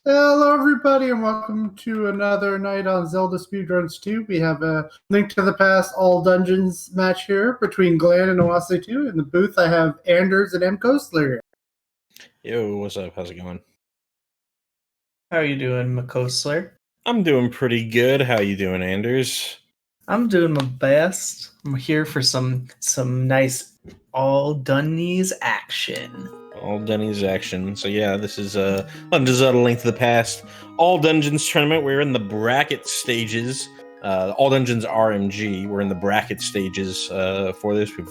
Hello, everybody, and welcome to another night on Zelda Speedruns 2. We have a Link to the Past All Dungeons match here between Glan and oase28. In the booth, I have Anders and M. Kostler. Yo, what's up? How's it going? How are you doing, McCostler? I'm doing pretty good. How you doing, Anders? I'm doing my best. I'm here for some nice all Dunnies action. All Dunnies action. So yeah, this is Legend of Zelda Link to the Past All Dungeons Tournament. We're in the bracket stages. All Dungeons RMG. We're in the bracket stages for this. We've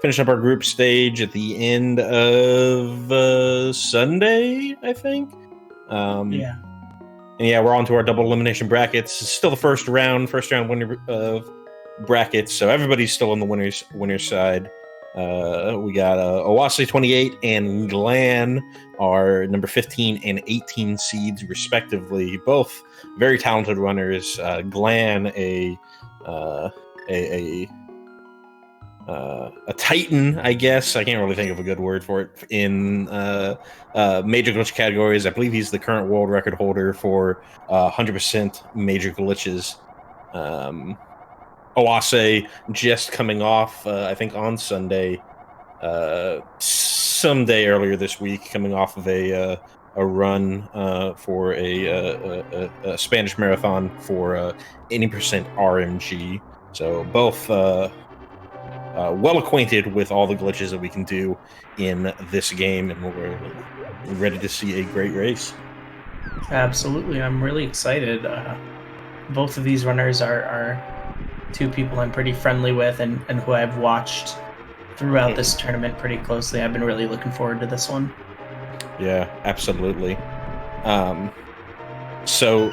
finished up our group stage at the end of Sunday, I think. Yeah. And yeah, we're on to our double elimination brackets. It's still the first round winner of brackets, so everybody's still on the winner's side. We got oase28 and Glan are number 15 and 18 seeds respectively. Both very talented runners. Glan a titan, I guess. I can't really think of a good word for it in major glitch categories. I believe he's the current world record holder for 100% major glitches. Oase just coming off, I think on Sunday, someday earlier this week, coming off of a run for a Spanish marathon for 80% RMG. So both well acquainted with all the glitches that we can do in this game, and we're ready to see a great race. Absolutely, I'm really excited. Both of these runners are two people I'm pretty friendly with and who I've watched throughout this tournament pretty closely. I've been really looking forward to this one. Yeah, absolutely. So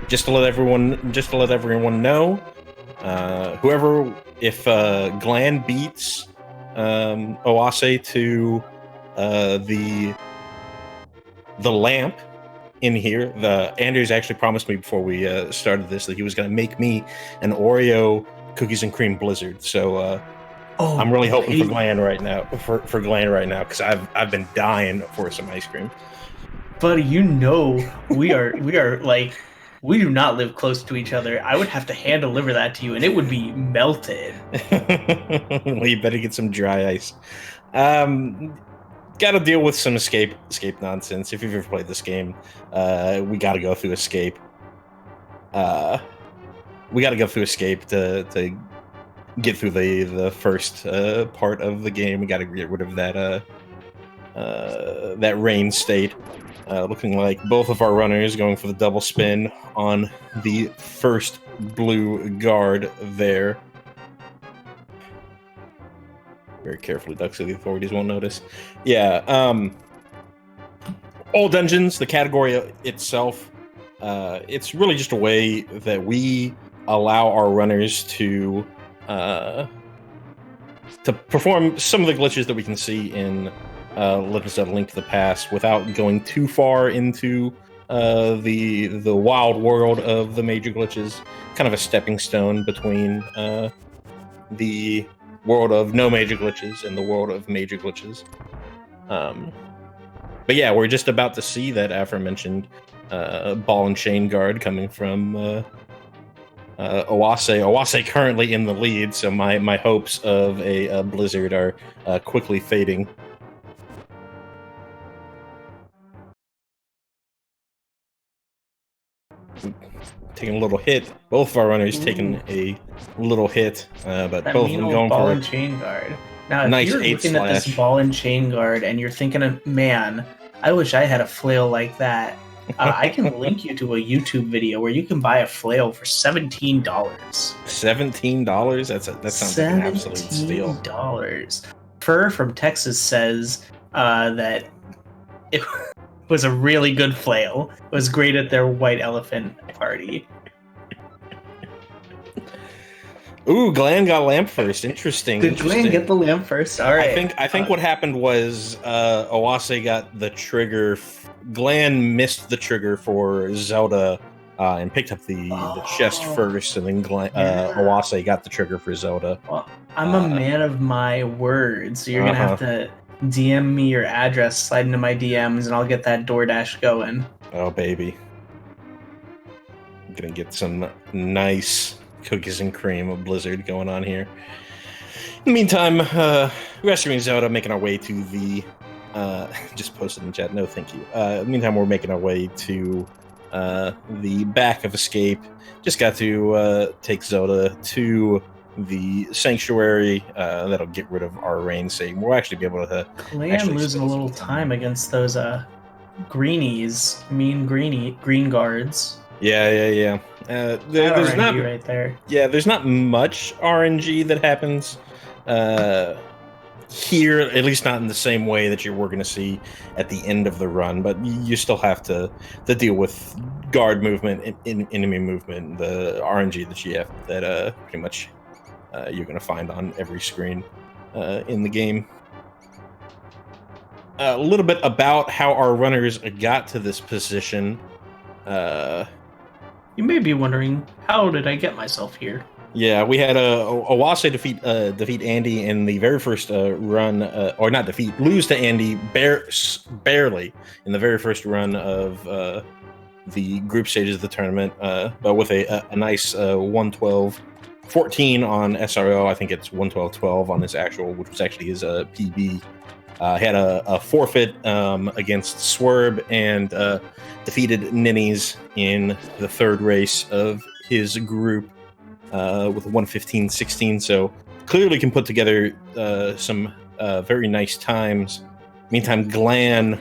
just to let everyone know, if Glan beats oase to the lamp in here, Anders actually promised me before we started this that he was going to make me an Oreo cookies and cream blizzard. So I'm really hoping for Glan right now. For Glan right now, because I've been dying for some ice cream. Buddy, you know we are like, we do not live close to each other. I would have to hand deliver that to you, and it would be melted. Well, you better get some dry ice. Got to deal with some escape nonsense. If you've ever played this game, we got to go through escape. We got to go through escape to get through the first part of the game. We got to get rid of that rain state. Looking like both of our runners going for the double spin on the first blue guard there. Very carefully duck so the authorities won't notice. Yeah, all dungeons, the category itself, it's really just a way that we allow our runners to perform some of the glitches that we can see in Legend of Zelda: Link to the Past without going too far into the wild world of the major glitches. Kind of a stepping stone between the world of no major glitches and the world of major glitches. But yeah, we're just about to see that aforementioned ball and chain guard coming from oase. Oase currently in the lead, so my hopes of a blizzard are quickly fading. Taking a little hit. Both of our runners taking a little hit, but that both of them going ball for and chain guard. Now, if nice you're 8 looking slash. at this ball and chain guard and you're thinking, man, I wish I had a flail like that. I can link you to a YouTube video where you can buy a flail for $17. $17? That sounds like an absolute steal. $17. Fur from Texas says that it was a really good flail. It was great at their white elephant party. Ooh, Glan got lamp first. Interesting. Did Glan get the lamp first? All right. I think what happened was oase got the trigger. Glan missed the trigger for Zelda and picked up the chest first, and then oase got the trigger for Zelda. Well, I'm a man of my word, so you're gonna have to DM me your address, slide into my DMs, and I'll get that DoorDash going. Oh, baby. I'm gonna get some nice cookies and cream of Blizzard going on here. In the meantime, rescuing Zelda, making our way to the... just posted in the chat, no thank you. In the meantime, we're making our way to the back of Escape. Just got to take Zelda to the Sanctuary. That'll get rid of our rain save. We'll actually be able to... Glan losing a little time against those greenies, green guards. Yeah. There's not right there. Yeah, there's not much RNG that happens here, at least not in the same way that we're going to see at the end of the run. But you still have to deal with guard movement, enemy movement, the RNG that you have that pretty much you're going to find on every screen in the game. A little bit about how our runners got to this position. You may be wondering, how did I get myself here? Yeah, we had Oase defeat Andy in the very first run, or not defeat, lose to Andy barely in the very first run of the group stages of the tournament, but with a nice 112-14 on SRO. I think it's 112-12 on his actual, which was actually his PB. Had a forfeit against Swerb and defeated Ninnies in the third race of his group with 115-16. So clearly can put together some very nice times. Meantime, Glan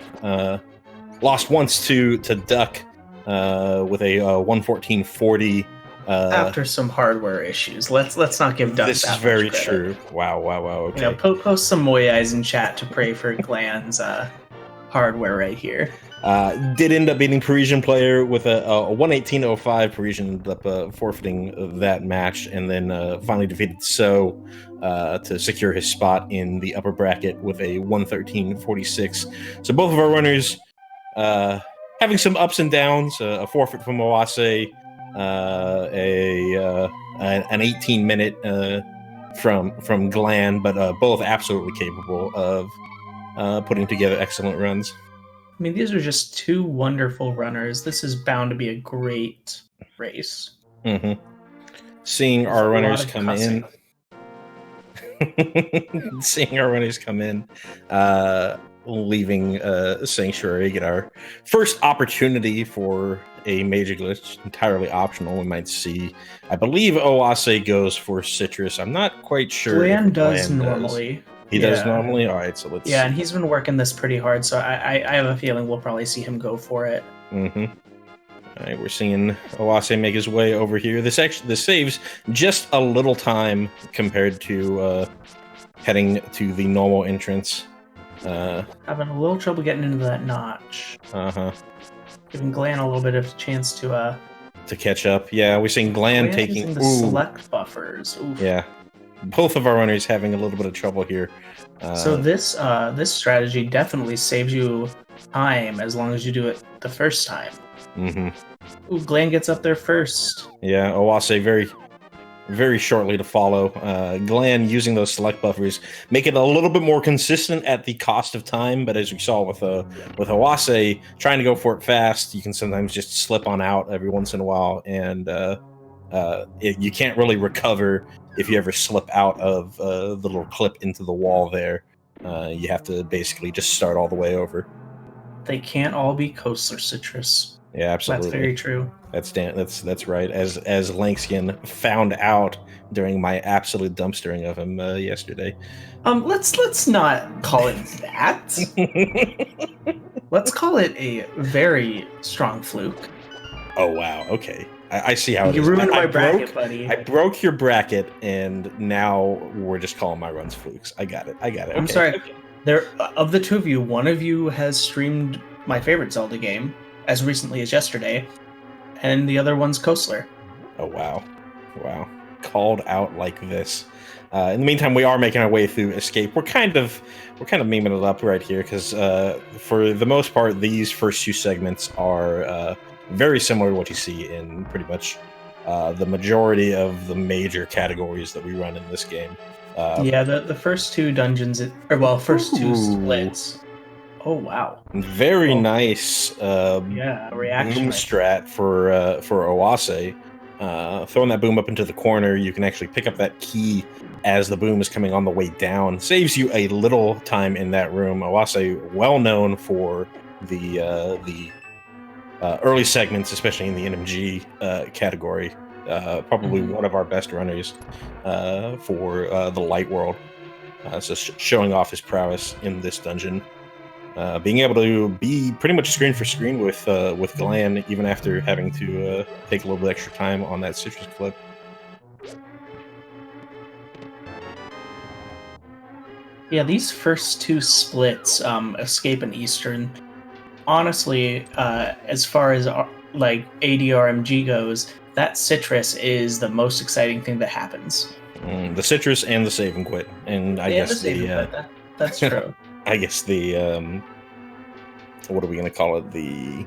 lost once to Duck with a 114-40. After some hardware issues, let's not give Duck. This is very true. Wow. Okay. Post some moyais in chat to pray for Glan's hardware right here. Did end up beating Parisian player with a 118-05. Parisian ended up forfeiting that match, and then finally defeated to secure his spot in the upper bracket with a 113-46. So both of our runners having some ups and downs. A forfeit from Oase. An 18-minute from Glan, but both absolutely capable of putting together excellent runs. I mean, these are just two wonderful runners. This is bound to be a great race. Mm-hmm. Seeing our runners come in, leaving Sanctuary, get our first opportunity for a major glitch, entirely optional. We might see, I believe Oase goes for Citrus. I'm not quite sure. Glan does normally. He does normally? All right, so let's... Yeah, and he's been working this pretty hard, so I have a feeling we'll probably see him go for it. Mm-hmm. All right, we're seeing Oase make his way over here. This saves just a little time compared to heading to the normal entrance. Having a little trouble getting into that notch. Uh-huh. Giving Glan a little bit of a chance to catch up. Yeah, we're seeing Glan taking the select buffers. Oof. Yeah. Both of our runners having a little bit of trouble here. So this strategy definitely saves you time as long as you do it the first time. Mm-hmm. Ooh, Glan gets up there first. Yeah, Oase very, very shortly to follow. Glan using those select buffers, make it a little bit more consistent at the cost of time. But as we saw with Oase trying to go for it fast, you can sometimes just slip on out every once in a while, and you can't really recover if you ever slip out of the little clip into the wall there. You have to basically just start all the way over. They can't all be Coastler Citrus. Yeah, absolutely. That's very true. That's right. As Lankskin found out during my absolute dumpstering of him yesterday. Let's not call it that. Let's call it a very strong fluke. Oh wow. Okay. I see how you ruined my bracket, buddy. I broke your bracket, and now we're just calling my runs flukes. I got it. Okay. I'm sorry. Okay. There, of the two of you, one of you has streamed my favorite Zelda game as recently as yesterday, and the other one's Coastler. Oh wow. Called out like this. In the meantime, we are making our way through Escape. We're kind of memeing it up right here because for the most part, these first two segments are very similar to what you see in pretty much the majority of the major categories that we run in this game. Yeah, the first two dungeons, first two splits. Oh wow! Very nice. Yeah, reaction. Boom strat for Oase. Throwing that boom up into the corner, you can actually pick up that key as the boom is coming on the way down. Saves you a little time in that room. Oase, well known for the early segments, especially in the NMG category. Probably one of our best runners for the light world. So showing off his prowess in this dungeon. Being able to be pretty much screen for screen with Glan, even after having to take a little bit extra time on that citrus clip. Yeah, these first two splits, Escape and Eastern, honestly, as far as like ADRMG goes, that citrus is the most exciting thing that happens. The citrus and the save and quit, and I guess that's true. I guess the what are we gonna call it? The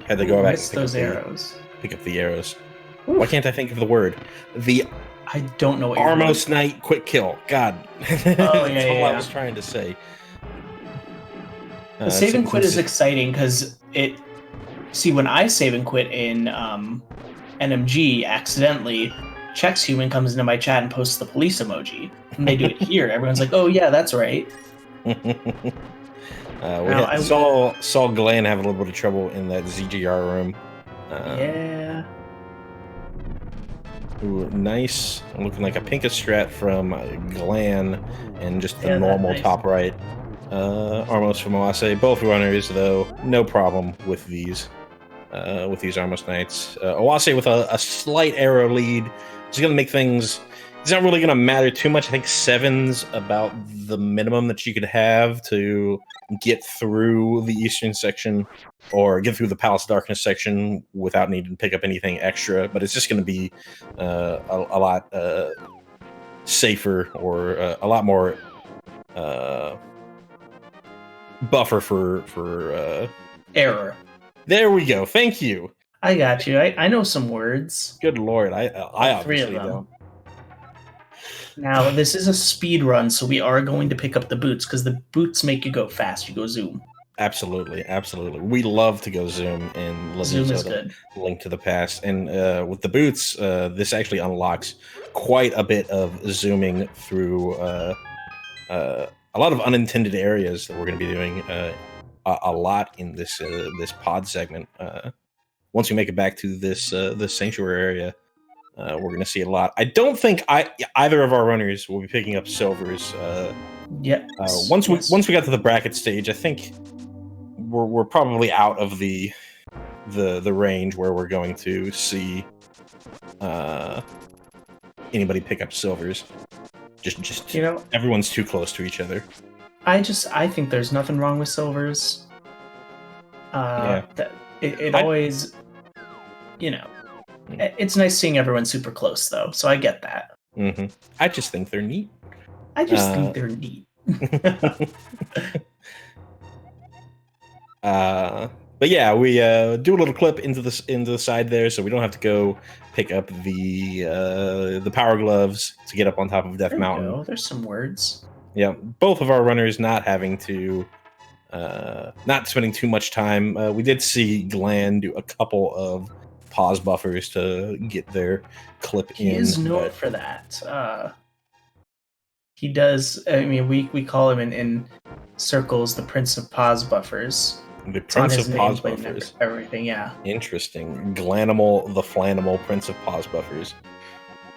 had to go back and pick those up arrows. Pick up the arrows. Oof. Why can't I think of the word? I don't know what oase28 quick kill. God, that's all I was trying to say. The save and quit is exciting because it. See, when I save and quit in NMG, accidentally, Chex Human comes into my chat and posts the police emoji. When they do it here, everyone's like, "Oh yeah, that's right." Saw Glan have a little bit of trouble in that ZGR room. Yeah. Ooh, nice. Looking like a pinka strat from Glan and just the normal top right. Armos from Oase. Both runners, though, no problem with these Armos Knights. Oase with a slight arrow lead. It's going to make things... It's not really going to matter too much. I think 7's about the minimum that you could have to get through the Eastern section or get through the Palace of Darkness section without needing to pick up anything extra. But it's just going to be a lot safer or a lot more buffer for error. There we go. Thank you. I got you. I know some words. Good Lord. I obviously don't. Now, this is a speed run, so we are going to pick up the boots, because the boots make you go fast. You go zoom. Absolutely, absolutely. We love to go zoom in Zoom is good. Link to the Past. And with the boots, this actually unlocks quite a bit of zooming through a lot of unintended areas that we're going to be doing a lot in this this pod segment. Once we make it back to this sanctuary area, we're going to see a lot. I don't think either of our runners will be picking up silvers. Once we got to the bracket stage, I think we're probably out of the range where we're going to see anybody pick up silvers. Just everyone's too close to each other. I think there's nothing wrong with silvers. It always, it's nice seeing everyone super close, though, so I get that. Mm-hmm. I just think they're neat. think they're neat. But yeah, we do a little clip into the side there, so we don't have to go pick up the power gloves to get up on top of Death Mountain. Go. There's some words. Yeah, both of our runners not having to, not spending too much time. We did see Glan do a couple of pause buffers to get their clip in. He is known for that. He does. I mean, we call him in circles the Prince of Pause Buffers. The Prince of Pause Buffers. Everything, yeah. Interesting. Glanimal, the Flanimal Prince of Pause Buffers.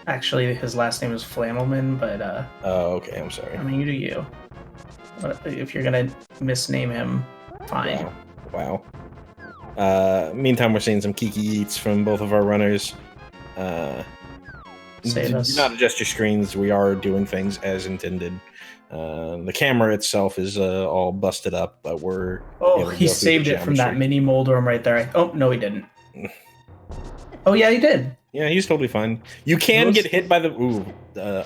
Actually, his last name is Flamelman, but... Oh, okay, I'm sorry. I mean, you do you. If you're gonna misname him, fine. Wow. Meantime, we're seeing some Kiki Eats from both of our runners. Save us. Do not adjust your screens. We are doing things as intended. The camera itself is all busted up, but we're... Oh, he saved it from that mini moldorm right there. Oh, no, he didn't. Oh, yeah, he did. Yeah, he's totally fine. You can get hit by the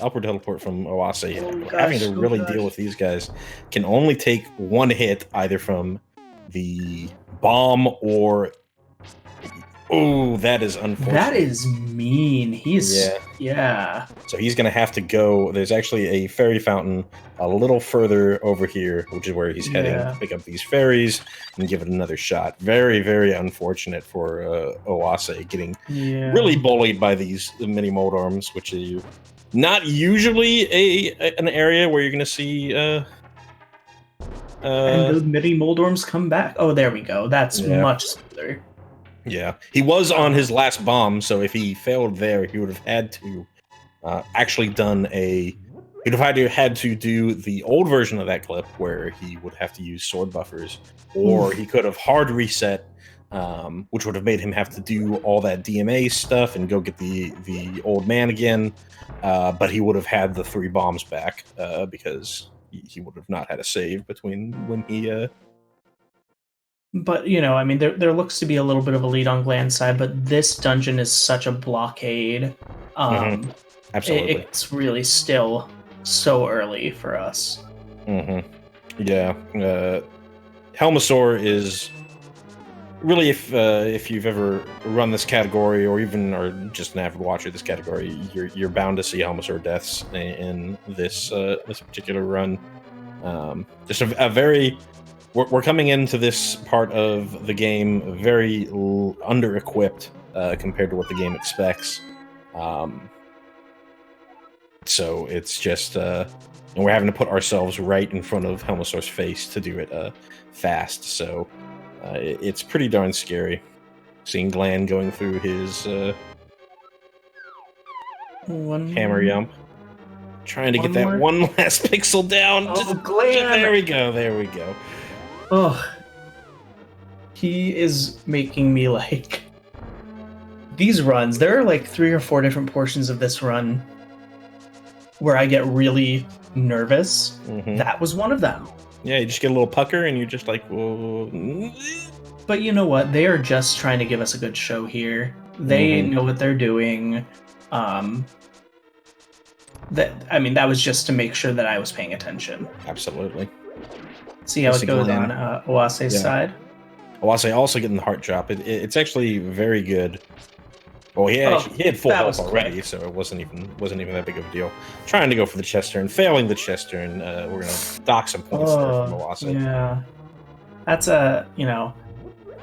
upward teleport from Oase. Having to really deal with these guys. Can only take one hit, either from the bomb or Oh, that is unfortunate. That is mean. He's yeah. So he's going to have to go. There's actually a fairy fountain a little further over here, which is where he's heading to pick up these fairies and give it another shot. Very, very unfortunate for Oase getting really bullied by these mini Moldorms, which is not usually an area where you're going to see. And those mini Moldorms come back. Oh, there we go. That's much smoother. Yeah, he was on his last bomb, so if he failed there, he would have had to actually done a. He'd have had to do the old version of that clip where he would have to use sword buffers, or he could have hard reset, which would have made him have to do all that DMA stuff and go get the old man again. But he would have had the 3 bombs back because he would have not had a save between when he. But, you know, I mean, there looks to be a little bit of a lead on Glan's side, but this dungeon is such a blockade. Absolutely. It's really still so early for us. Yeah. Helmasaur is really, if you've ever run this category or even are just an avid watcher of this category, you're bound to see Helmasaur deaths in this particular run. Just a very... We're coming into this part of the game very under-equipped compared to what the game expects. So it's just... and we're having to put ourselves right in front of Helmasaur's face to do it fast. So it's pretty darn scary. Seeing Glan going through his hammer yump. Trying to get that one last pixel down. Oh, Glan! There we go, there we go. Oh, he is making me like these runs. There are like 3 or 4 different portions of this run where I get really nervous. That was one of them. Yeah, you just get a little pucker and you're just like, whoa. But you know what? They are just trying to give us a good show here. They know what they're doing. That was just to make sure that I was paying attention. Absolutely. See how it goes on Oase's side. Oase also getting the heart drop. It's actually very good. Well, he had full health already, so it wasn't even that big of a deal. Trying to go for the chest turn, failing the chest turn. We're gonna dock some points there from Oase. Yeah, that's a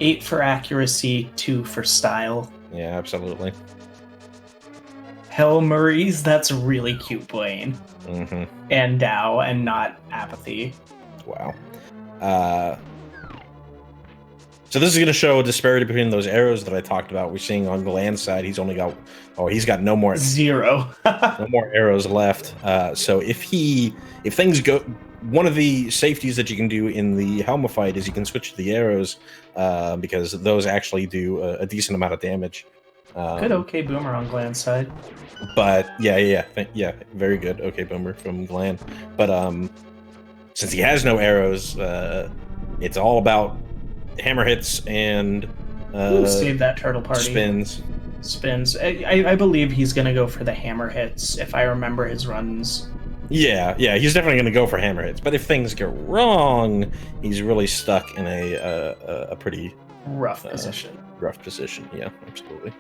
8 for accuracy, 2 for style. Yeah, absolutely. Hell Murray's, that's really cute playing. And Dow, and not apathy. Wow. So this is going to show a disparity between those arrows that I talked about. We're seeing on Glan's side, he's got no more 0. No more arrows left. So if things go, one of the safeties that you can do in the Helma fight is you can switch to the arrows because those actually do a decent amount of damage. Good OK Boomer on Glan's side. But yeah, very good OK Boomer from Glan. But since he has no arrows, it's all about hammer hits and save that turtle party. Spins. I believe he's gonna go for the hammer hits if I remember his runs. Yeah, he's definitely gonna go for hammer hits. But if things go wrong, he's really stuck in a pretty rough position. Rough position. Yeah, absolutely.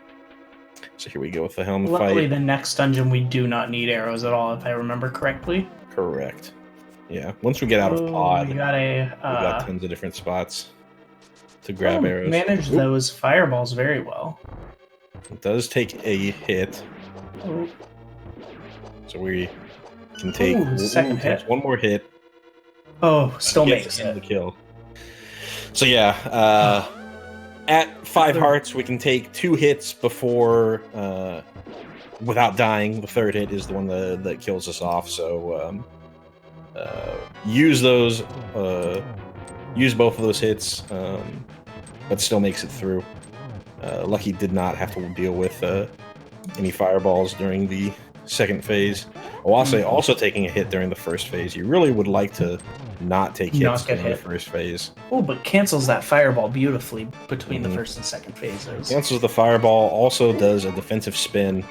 So here we go with the helmet fight. Luckily, the next dungeon we do not need arrows at all, if I remember correctly. Correct. Yeah. Once we get out of pod, we got tons of different spots to grab arrows. Manage those fireballs very well. It does take a hit. So we can take second hit. One more hit. Oh, still makes it. The kill. So yeah, at 5 hearts, we can take 2 hits before without dying. The 3rd hit is the one that kills us off. So use those. Use both of those hits, but still makes it through. Lucky did not have to deal with any fireballs during the 2nd phase. Oase also taking a hit during the 1st phase. You really would like to not take hits during the 1st phase. Oh, but cancels that fireball beautifully between the 1st and 2nd phases. Cancels the fireball, also does a defensive spin.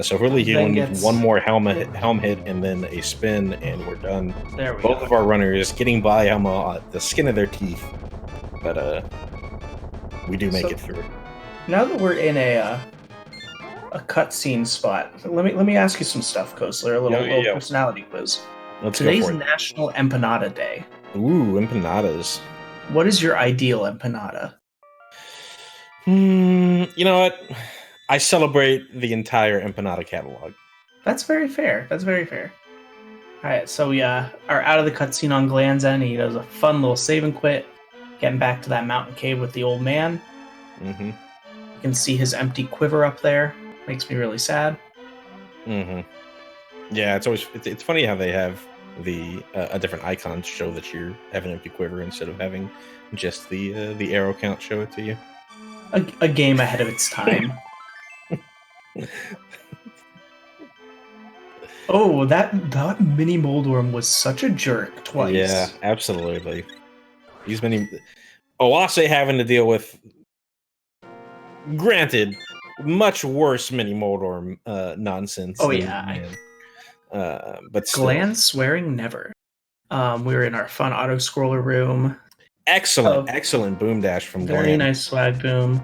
So really he only needs one more helm hit and then a spin, and we're done. There we go. Both of our runners getting by Helma at the skin of their teeth. But we do make it through. Now that we're in a cutscene spot, let me ask you some stuff, Kosler. A little personality quiz. Today's National Empanada Day. Ooh, empanadas. What is your ideal empanada? You know what? I celebrate the entire empanada catalog. That's very fair. That's very fair. All right, so we are out of the cutscene on Glan's end. He does a fun little save and quit, getting back to that mountain cave with the old man. Mm-hmm. You can see his empty quiver up there. Makes me really sad. Mm-hmm. Yeah, it's funny how they have a different icon to show that you have an empty quiver instead of having just the arrow count show it to you. A game ahead of its time. Oh, that mini Moldworm was such a jerk twice. Yeah, absolutely. These many Oase having to deal with, granted, much worse mini Moldworm nonsense. Oh yeah. But still. Glan swearing never. We were in our fun auto scroller room. Excellent boom dash from Glan. Very nice swag boom.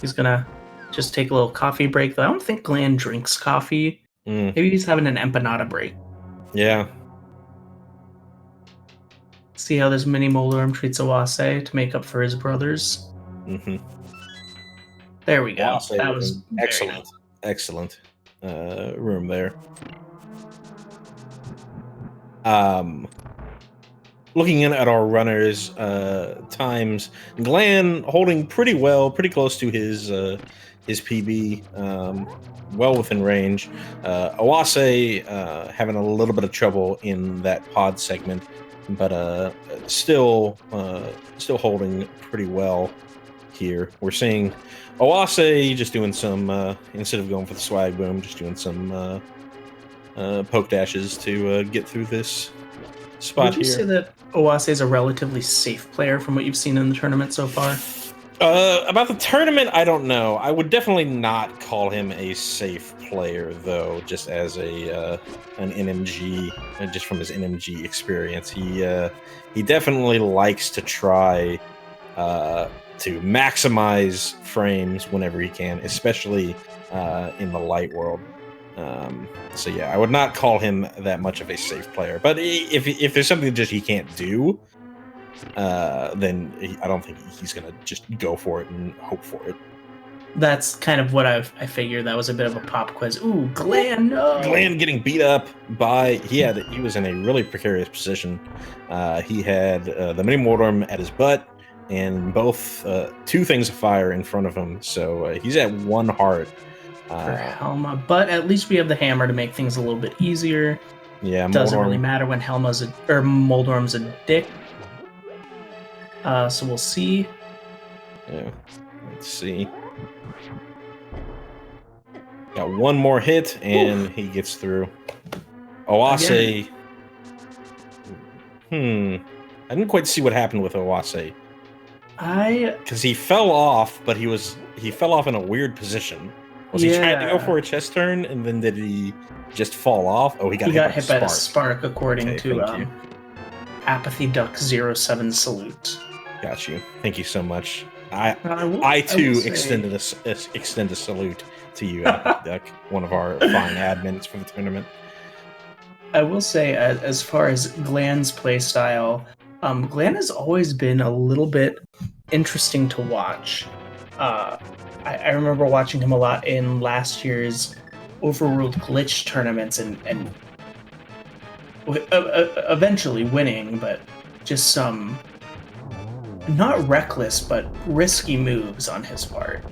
He's gonna just take a little coffee break. Though I don't think Glan drinks coffee. Maybe he's having an empanada break. Yeah. See how this mini Moldworm treats Oase to make up for his brothers. Mm-hmm. There we go. Oase that was excellent room there. Looking in at our runners' times, Glan holding pretty close to his PB, well within range. Oase having a little bit of trouble in that pod segment, but still holding pretty well here. We're seeing Oase just doing some instead of going for the swag boom, just doing some poke dashes to get through this spot here. Would you say that Oase is a relatively safe player from what you've seen in the tournament so far? About the tournament, I don't know. I would definitely not call him a safe player, though, just as an NMG, just from his NMG experience. He definitely likes to try to maximize frames whenever he can, especially in the light world. So yeah, I would not call him that much of a safe player. But if there's something just he can't do, then I don't think he's gonna just go for it and hope for it. That's kind of what I figured. That was a bit of a pop quiz. Ooh, Glan, no! Glan getting beat up by he was in a really precarious position. He had the mini Moldworm at his butt and both two things of fire in front of him. So he's at one heart. For Helma, but at least we have the hammer to make things a little bit easier. Yeah, doesn't really matter when Moldworm's a dick. So we'll see. Yeah, let's see. Got one more hit and he gets through. Oase. I didn't quite see what happened with Oase. Because he fell off, but he fell off in a weird position. Was he trying to go for a chest turn, and then did he just fall off? Oh, he got hit by the spark, according to Apathy Duck 07 Salute. Got you. Thank you so much. I too extend a salute to you, Apathy Duck, one of our fine admins for the tournament. I will say, as far as Glan's playstyle, Glan has always been a little bit interesting to watch. I remember watching him a lot in last year's Overworld Glitch tournaments and eventually winning, but just some not reckless but risky moves on his part.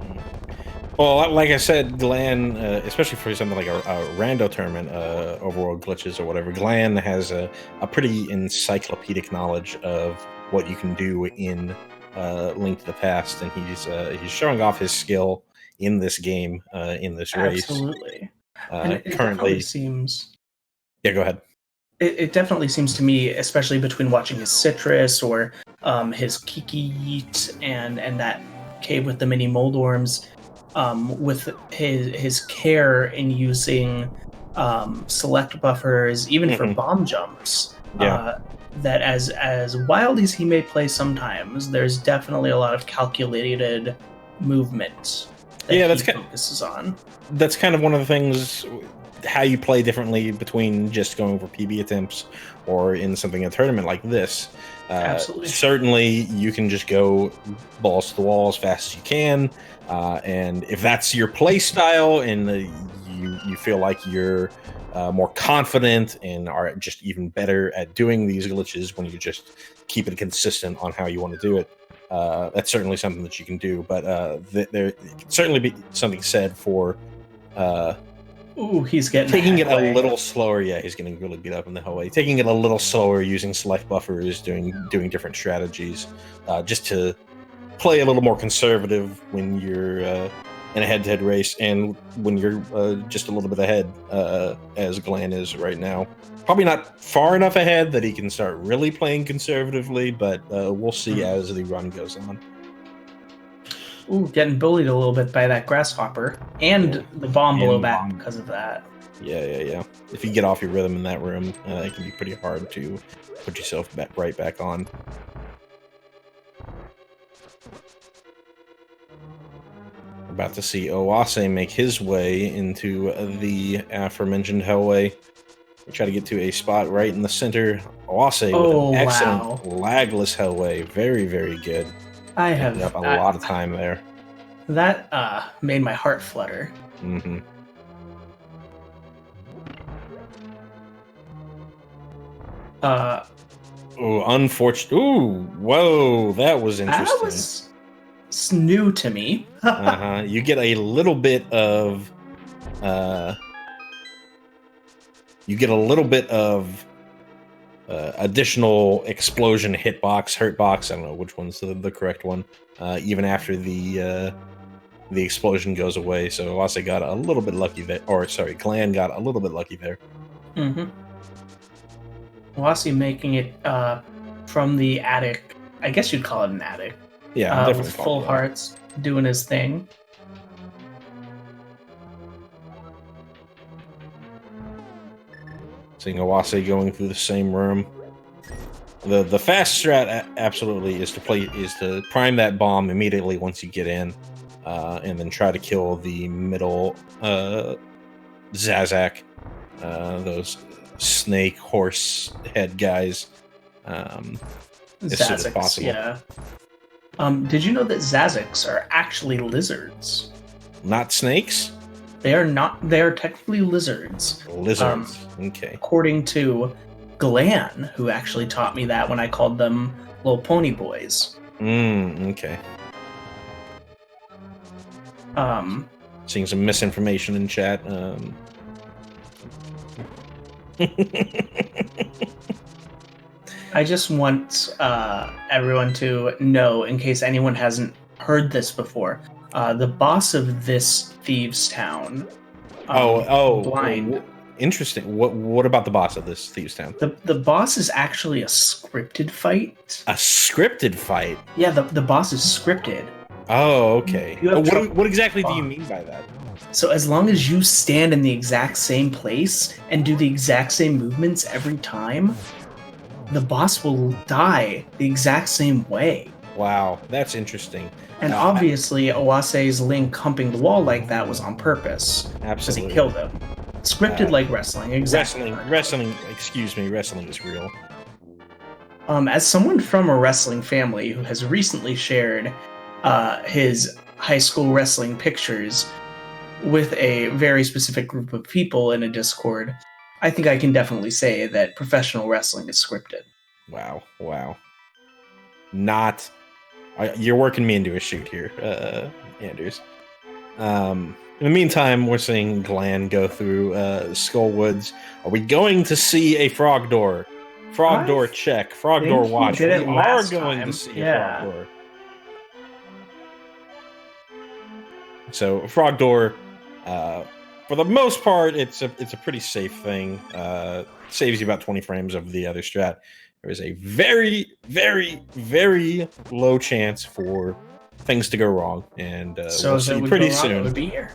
Well, like I said, Glan, especially for something like a rando tournament, Overworld Glitches or whatever, Glan has a pretty encyclopedic knowledge of what you can do in Link to the Past, and he's showing off his skill in this game, in this race. Absolutely. Currently seems. Yeah, go ahead. It definitely seems to me, especially between watching his Citrus or his Kiki Yeet and that cave with the mini Moldworms, with his care in using select buffers, even for bomb jumps. Yeah. That as wild as he may play sometimes, there's definitely a lot of calculated movement that Yeah, he focuses on. That's kind of one of the things, how you play differently between just going for PB attempts or in something a tournament like this. Absolutely. Certainly, you can just go balls to the wall as fast as you can, and if that's your play style and you feel like you're more confident and are just even better at doing these glitches when you just keep it consistent on how you want to do it, that's certainly something that you can do. But there can certainly be something said for Ooh, he's getting taking it a little slower. Yeah, he's getting really beat up in the hallway. Taking it a little slower, using select buffers, doing different strategies, just to play a little more conservative when you're in a head-to-head race, and when you're just a little bit ahead, as Glan is right now. Probably not far enough ahead that he can start really playing conservatively, but we'll see as the run goes on. Ooh, getting bullied a little bit by that grasshopper and the bomb below back because of that. Yeah. If you get off your rhythm in that room, it can be pretty hard to put yourself right back on. About to see Oase make his way into the aforementioned hellway. We try to get to a spot right in the center. Oase with an excellent lagless hellway. Very, very good. I have up a lot of time there. That made my heart flutter. Mm-hmm. Oh, unfortunate. Ooh, whoa, that was interesting. That was new to me. You get a little bit of additional explosion hitbox, hurtbox. I don't know which one's the correct one. Even after the explosion goes away, so Oase got a little bit lucky there. Or sorry, Glan got a little bit lucky there. Mm-hmm. Oase making it from the attic. I guess you'd call it an attic. Yeah, definitely with full hearts, doing his thing. Seeing Oase going through the same room. The fast strat absolutely is to prime that bomb immediately once you get in, and then try to kill the middle Zazak, those snake horse head guys, as soon as possible. Yeah. Did you know that Zazaks are actually lizards? Not snakes? They are not. They are technically lizards. Lizards. Okay. According to Glan, who actually taught me that when I called them little pony boys. Okay. Seeing some misinformation in chat. I just want everyone to know, in case anyone hasn't heard this before, the boss of this thieves' town. Blind. Interesting. What about the boss of this thieves' town? The boss is actually a scripted fight. A scripted fight? Yeah, the boss is scripted. Oh, okay. What exactly do you mean by that? So as long as you stand in the exact same place and do the exact same movements every time, the boss will die the exact same way. Wow, that's interesting. And obviously, Owase's Link humping the wall like that was on purpose. Absolutely. Because he killed him. Scripted like wrestling, exactly. Wrestling is real. As someone from a wrestling family who has recently shared his high school wrestling pictures with a very specific group of people in a Discord, I think I can definitely say that professional wrestling is scripted. Wow. You're working me into a shoot here, Anders. In the meantime, we're seeing Glan go through Skull Woods. Are we going to see a frog door? Frog door check. Frog door watch. We are going to see a frog door. So frog door, for the most part, it's a pretty safe thing. Saves you about 20 frames of the other strat. There is a very, very, very low chance for things to go wrong, and we'll see pretty soon. Would be here.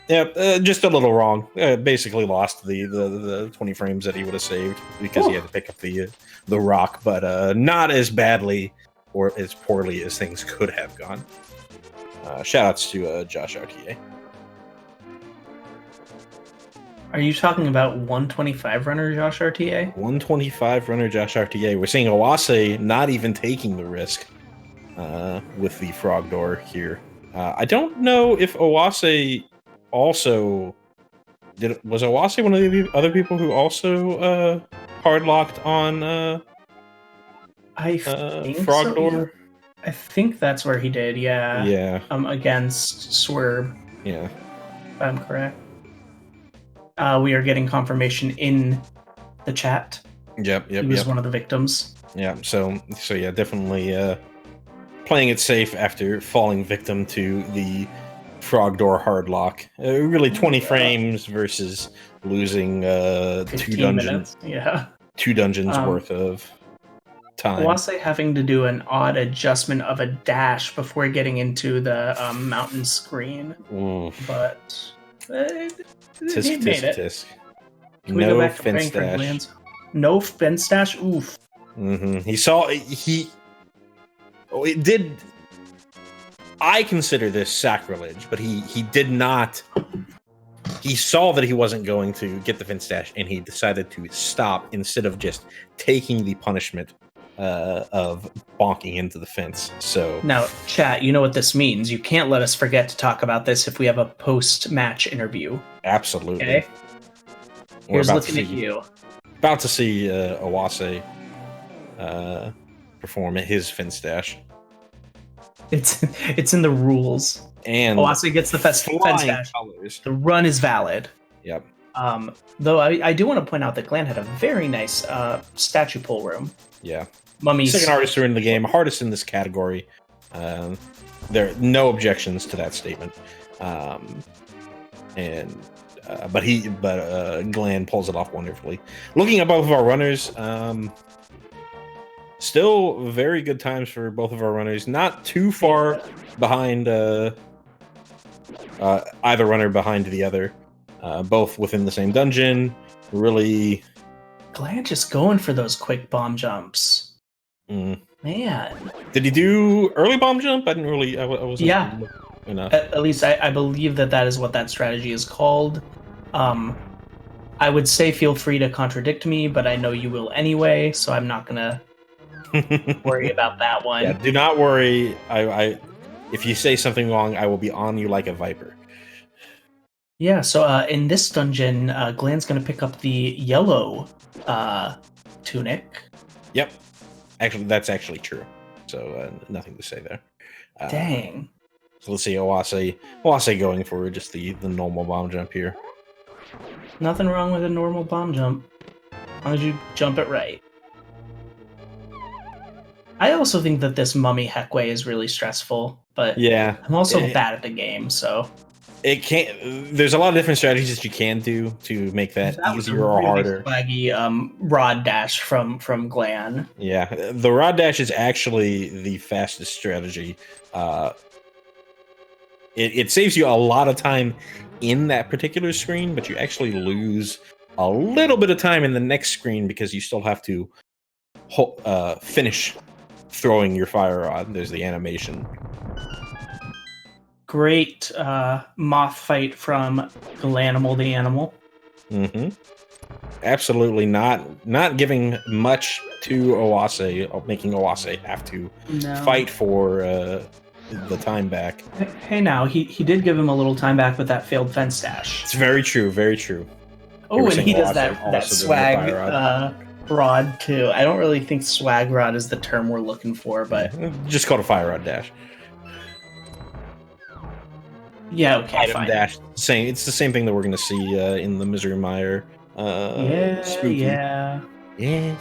Just a little wrong. Basically lost the 20 frames that he would have saved because he had to pick up the rock, but not as badly or as poorly as things could have gone. Shout outs to Josh RTA. Are you talking about 125 runner Josh RTA? 125 runner Josh RTA. We're seeing Oase not even taking the risk with the frog door here. I don't know if Oase also was Oase one of the other people who also hard locked on I think frog so, door. yeah. I think that's where he did. Yeah. Yeah. Against Swerve. Yeah. If I'm correct. We are getting confirmation in the chat. Yep. He was one of the victims. Yeah. So yeah, definitely playing it safe after falling victim to the frog door hard lock. Really 20 frames versus losing 2 dungeons. Yeah. 2 dungeons worth of time. Oase having to do an odd adjustment of a dash before getting into the mountain screen. Oof. But Tisk, he made it. tisk. Can we go No back to fence praying for dash. Glans? No fence dash? Oof. It did. I consider this sacrilege, but he did not. He saw that he wasn't going to get the fence dash, and he decided to stop instead of just taking the punishment of bonking into the fence. So now, chat, you know what this means. You can't let us forget to talk about this if we have a post-match interview. Absolutely. Okay. Here's looking at you. About to see Oase perform his fence dash. It's in the rules. And Oase gets the fence dash. Colors. The run is valid. Yep. Though I do want to point out that Glan had a very nice statue pull room. Yeah. Mummy's second hardest in the game, hardest in this category. There are no objections to that statement. But Glan pulls it off wonderfully. Looking at both of our runners, still very good times for both of our runners. Not too far behind either runner behind the other. Both within the same dungeon. Really, Glan just going for those quick bomb jumps. Man, did he do early bomb jump? I didn't really. I wasn't. Yeah. Enough. At least I believe that is what that strategy is called. I would say feel free to contradict me, but I know you will anyway, so I'm not gonna worry about that one. Yeah, do not worry. I if you say something wrong, I will be on you like a viper. Yeah, so in this dungeon, Glan's gonna pick up the yellow tunic. Yep. Actually, that's actually true. So nothing to say there. Dang. So let's see Oase going for just the normal bomb jump here. Nothing wrong with a normal bomb jump, as long as you jump it right. I also think that this mummy heckway is really stressful, but yeah, I'm also bad at the game, so it can't. There's a lot of different strategies that you can do to make that easier or harder. Swaggy rod dash from Glan. Yeah, the rod dash is actually the fastest strategy. It saves you a lot of time in that particular screen, but you actually lose a little bit of time in the next screen because you still have to finish throwing your fire rod. There's the animation. Great moth fight from Glanimal the animal. Absolutely not giving much to Oase, making Oase have to fight for the time back. Hey, now he did give him a little time back with that failed fence dash. It's very true, very true. Oh, and he does that swag rod too. I don't really think swag rod is the term we're looking for, but just call it a fire rod dash. Yeah, okay, item fine. dash. It's the same thing that we're going to see in the Misery Mire. Spooky. Yeah. You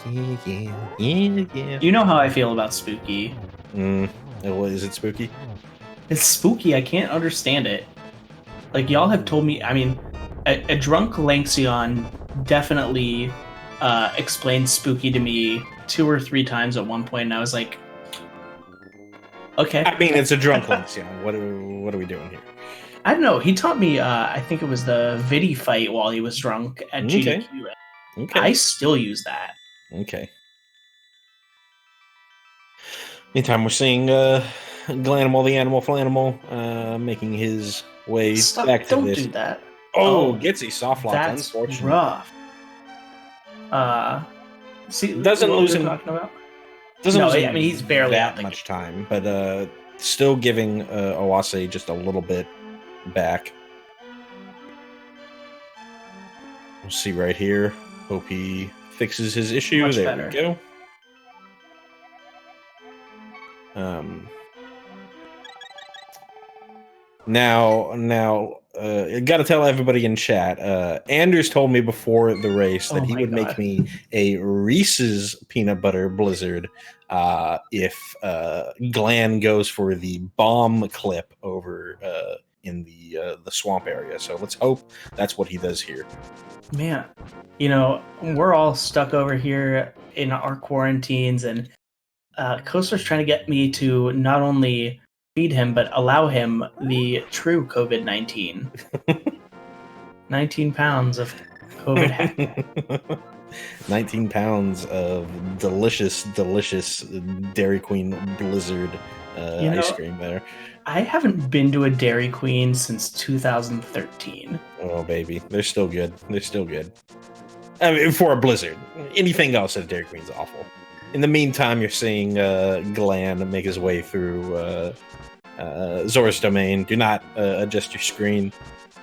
know how I feel about Spooky. Is it spooky? It's spooky. I can't understand it. Like, y'all have told me. I mean, a drunk Lanxion definitely explained spooky to me 2 or 3 times at one point, and I was like, okay. I mean, it's a drunk Lanxion. What are we doing here? I don't know. He taught me, I think it was the Vidi fight while he was drunk at GDQ. Okay. I still use that. Okay. Meantime, we're seeing Glanimal the Animal Flanimal, making his way Stop! back to Don't this. do that. Oh, gets a soft lock. That's Unfortunate. rough. See, Doesn't what lose we were him. talking about? Doesn't No, lose I him mean, he's barely out that the much time, but still giving Oase just a little bit back. We'll see right here. Hope he fixes his issue. Much there better. we go. Now, got to tell everybody in chat. Anders told me before the race that Oh he my would God. make me a Reese's peanut butter blizzard if Glan goes for the bomb clip over in the swamp area. So let's hope that's what he does here. Man, you know, we're all stuck over here in our quarantines, and Coaster's trying to get me to not only feed him, but allow him the true COVID-19. 19 pounds of COVID hack. 19 pounds of delicious Dairy Queen Blizzard ice cream there. I haven't been to a Dairy Queen since 2013. Oh, baby. They're still good. They're still good. I mean, for a Blizzard. Anything else at Dairy Queen's awful. In the meantime, you're seeing Glan make his way through Zora's Domain. Do not adjust your screen.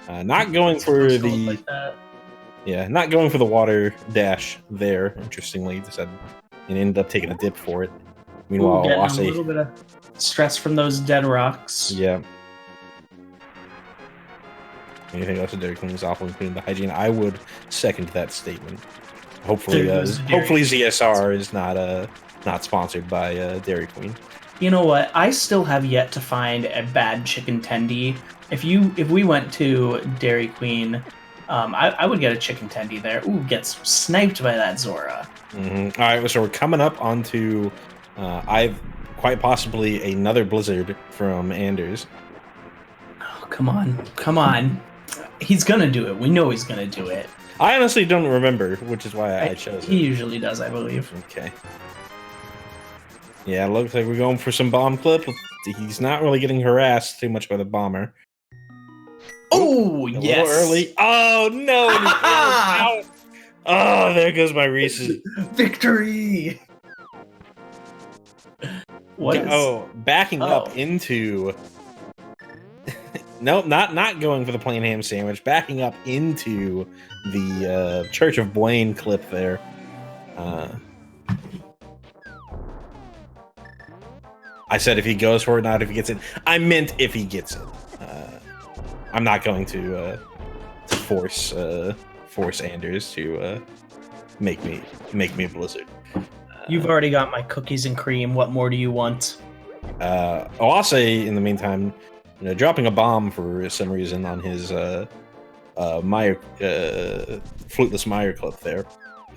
Not going for the... Yeah, not going for the water dash there, interestingly. Decided and ended up taking a dip for it. Meanwhile, getting Oase... a little bit of stress from those dead rocks. Yeah. Anything else at Dairy Queen is awful, including the hygiene. I would second that statement. Hopefully, ZSR is not sponsored by Dairy Queen. You know what? I still have yet to find a bad chicken tendy. If we went to Dairy Queen, I would get a chicken tendy there. Ooh, gets sniped by that Zora. Mm-hmm. All right, so we're coming up onto quite possibly another Blizzard from Anders. Oh, come on. He's gonna do it. We know he's gonna do it. I honestly don't remember, which is why I chose it. He usually does, I believe. Okay. Yeah, looks like we're going for some bomb clip. He's not really getting harassed too much by the bomber. Oh, A yes. little early. Oh, no. Ow. Oh, there goes my Reese's. Victory. Backing up into... Nope, not going for the plain ham sandwich. Backing up into the Church of Blaine clip there. I said if he goes for it, not if he gets it. I meant if he gets it. I'm not going to force Anders to make me a Blizzard. You've already got my cookies and cream. What more do you want? Oase, in the meantime, dropping a bomb for some reason on his fluteless Meyer clip there.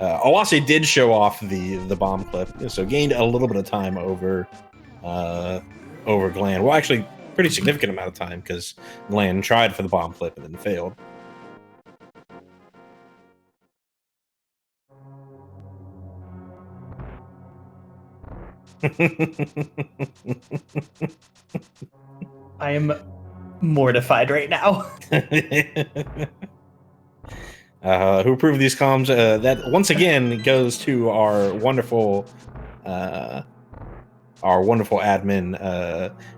Oase did show off the bomb clip, so gained a little bit of time over Glan. Well, actually, pretty significant amount of time because Glan tried for the bomb clip and then failed. I am mortified right now. Who approved these comms? That once again goes to our wonderful admin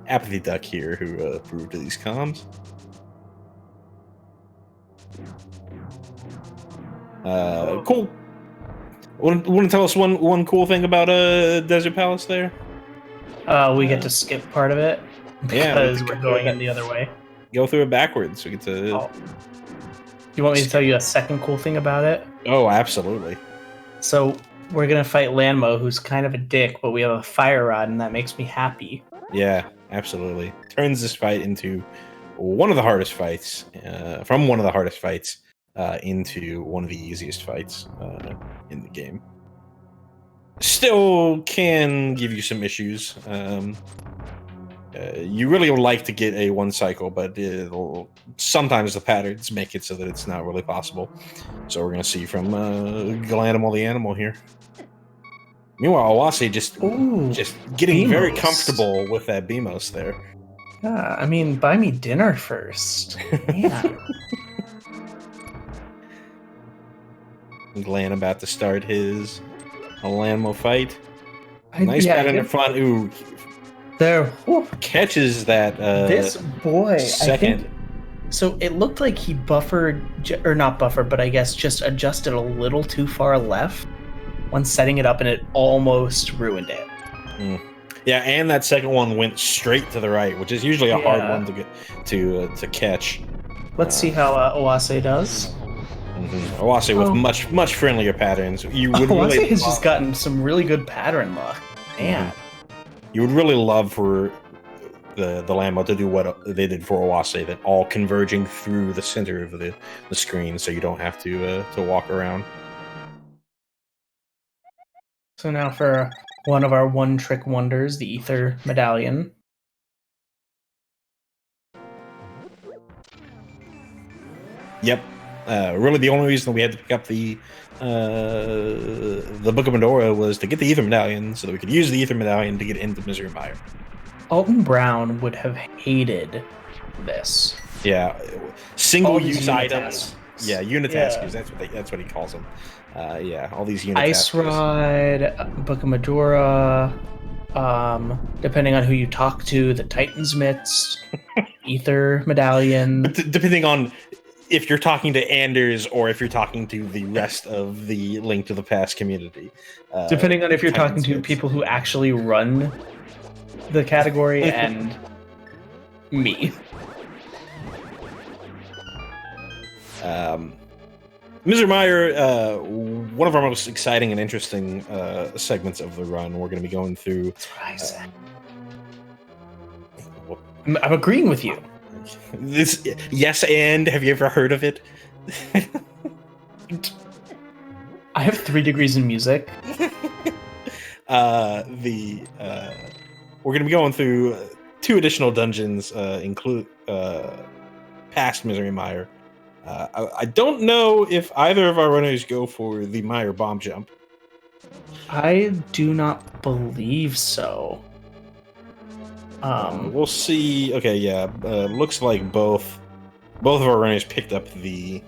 Apathy Duck here, who approved these comms. Cool. Want to tell us one cool thing about Desert Palace there? We get to skip part of it because we're going in the other way. Go through it backwards. We get to. Oh. You want me to tell you a second cool thing about it? Oh, absolutely. So we're gonna fight Lanmo, who's kind of a dick, but we have a fire rod, and that makes me happy. Yeah, absolutely. Turns this fight into one of the hardest fights. From one of the hardest fights into one of the easiest fights in the game. Still can give you some issues. You really would like to get a one cycle, but sometimes the patterns make it so that it's not really possible. So we're going to see from Glanimal the Animal here. Meanwhile, Oase just getting very Beamos. comfortable with that Beamos there. Yeah, I mean, buy me dinner first. Yeah. Glan about to start his Alanmo fight. Nice pattern in front. Ooh, there. Whew. Catches that. This boy, second. I think. So it looked like he buffered, or not buffered, but I guess just adjusted a little too far left when setting it up, and it almost ruined it. Yeah, and that second one went straight to the right, which is usually a hard one to get to catch. Let's see how Oase does. Oase with much friendlier patterns. You would Oase really has just gotten some really good pattern luck. Man, you would really love for the Lambo to do what they did for Oase, that all converging through the center of the screen, so you don't have to walk around. So now for one of our one-trick wonders, the Ether Medallion. Yep. Really, the only reason we had to pick up the Book of Medora was to get the Ether Medallion, so that we could use the Ether Medallion to get into Misery Mire. Alton Brown would have hated this. Yeah, single-use items. Yeah, unitaskers. Yeah. That's what he calls them. Yeah, all these unitaskers. Ice Rod, Book of Medora, depending on who you talk to, the Titan's Mitts, Ether Medallion. Depending on if you're talking to Anders or if you're talking to the rest of the Link to the Past community. Depending on if you're Titan's talking to Mitts. people who actually run the category and me. Misery Mire, one of our most exciting and interesting segments of the run. We're going to be going through. That's what I said. I'm agreeing with you. This, yes, and have you ever heard of it? I have 3 degrees in music. We're going to be going through 2 additional dungeons, include past Misery Mire. I don't know if either of our runners go for the Mire bomb jump. I do not believe so. We'll see. Okay, yeah. Looks like both of our runners picked up the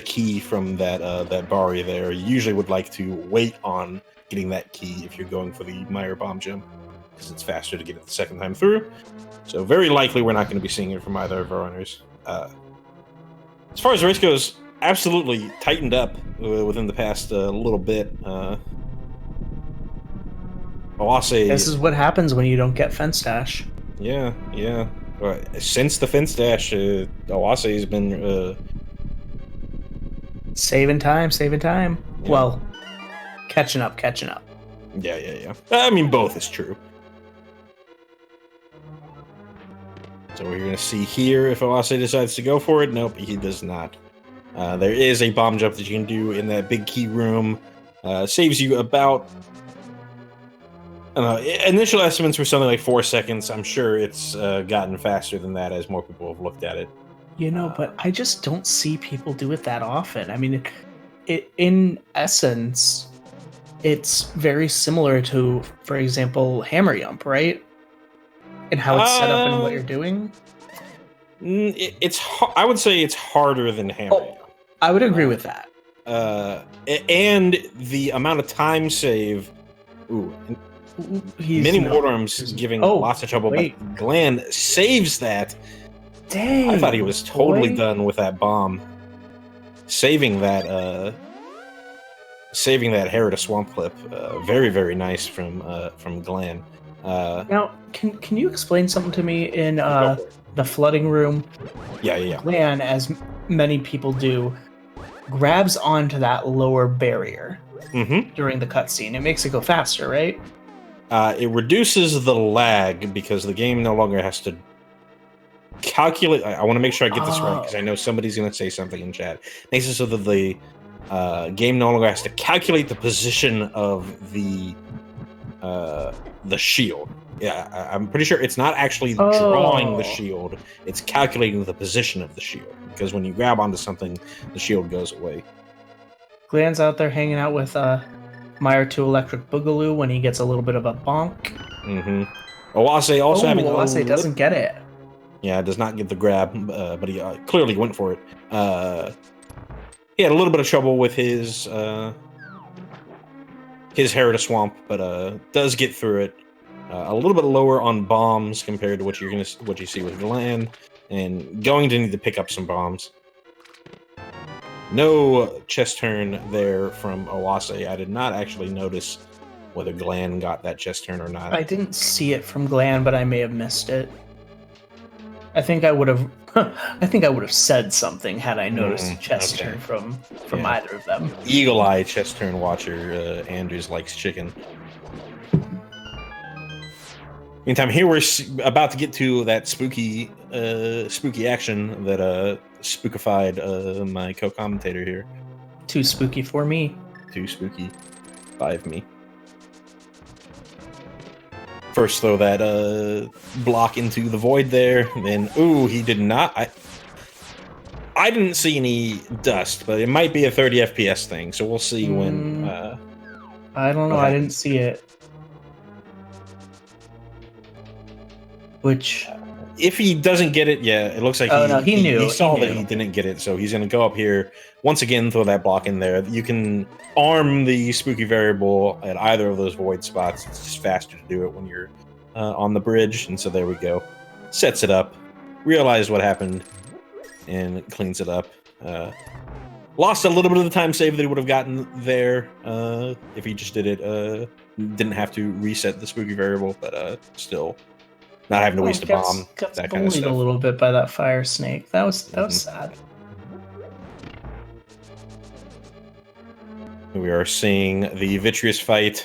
key from that Bari there. You usually would like to wait on getting that key if you're going for the Mire bomb jump, because it's faster to get it the second time through. So very likely we're not going to be seeing it from either of our runners. As far as the race goes, absolutely tightened up within the past little bit. Oase. This is what happens when you don't get fence dash. Yeah. Since the fence dash, Oase has been saving time. Yeah. Well, catching up. Yeah. I mean, both is true. So we're going to see here if Oase decides to go for it. Nope, he does not. There is a bomb jump that you can do in that big key room. Saves you about... initial estimates were something like 4 seconds. I'm sure it's gotten faster than that as more people have looked at it. But I just don't see people do it that often. I mean, it in essence, it's very similar to, for example, Hammer Yump, right? And how it's set up and what you're doing? I would say it's harder than Hammer Yump. I would agree with that. And the amount of time save... Ooh, Mini Mortem's giving lots of trouble, but Glan saves that. Dang, I thought he was totally done with that bomb. Saving that Hair to Swamp clip. Very, very nice from Glan. Now, can you explain something to me in the flooding room? Yeah. Glan, as many people do, grabs onto that lower barrier during the cutscene. It makes it go faster, right? It reduces the lag because the game no longer has to calculate. I want to make sure I get this right because I know somebody's going to say something in chat. Makes it so that the game no longer has to calculate the position of the shield. Yeah, I'm pretty sure it's not actually drawing the shield. It's calculating the position of the shield because when you grab onto something, the shield goes away. Glan's out there hanging out with Meyer to Electric Boogaloo when he gets a little bit of a bonk. Mm-hmm. Oase also having Oase doesn't get it. Yeah, does not get the grab, but he clearly went for it. He had a little bit of trouble with his Hair to Swamp, but does get through it. A little bit lower on bombs compared to what you see with Glan, and going to need to pick up some bombs. No chest turn there from Oase. I did not actually notice whether Glan got that chest turn or not. I didn't see it from Glan, but I may have missed it. I think I would have. I think I would have said something had I noticed a chest turn from either of them. Eagle eye chest turn watcher. Andrews likes chicken. Meantime, here we're about to get to that spooky action that spookified my co-commentator here. Too spooky for me. Too spooky. 5 me. First, throw that block into the void there. Then, ooh, he did not. I didn't see any dust, but it might be a 30 FPS thing. So we'll see when. I don't know. I didn't see it. Which, if he doesn't get it, yeah, it looks like he knew. He saw that he didn't get it, so he's going to go up here once again. Throw that block in there. You can arm the spooky variable at either of those void spots. It's just faster to do it when you're on the bridge, and so there we go. Sets it up, realized what happened, and cleans it up. Lost a little bit of the time save that he would have gotten there if he just did it. Didn't have to reset the spooky variable, but still. Not having to waste a bomb. Gets that kind of stuff. A little bit by that fire snake. That was sad. We are seeing the Vitreous fight.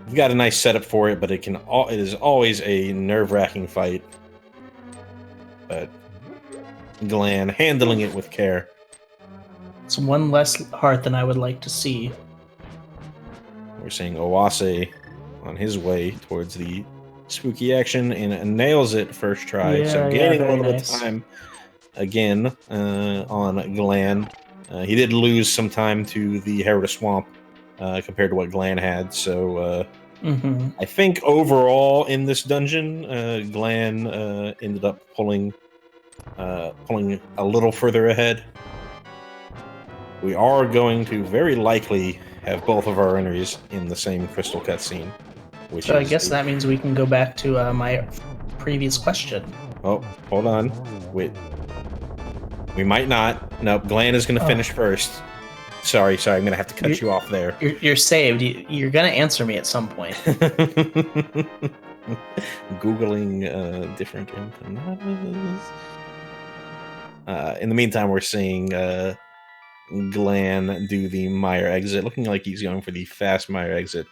We've got a nice setup for it, but it is always a nerve-wracking fight. But Glan handling it with care. It's one less heart than I would like to see. We're seeing Oase on his way towards the spooky action and nails it first try. So gaining a little bit of time again on Glan. He did lose some time to the Hair to Swamp compared to what Glan had. So I think overall in this dungeon, Glan ended up pulling a little further ahead. We are going to very likely have both of our entries in the same crystal cutscene. So I guess that means we can go back to my previous question. Oh, hold on. Wait. We might not. Nope, Glan is going to finish first. Sorry, I'm going to have to cut you off there. You're saved. You're going to answer me at some point. Googling different empanadas. In the meantime, we're seeing Glan do the Meyer exit, looking like he's going for the fast Meyer exit.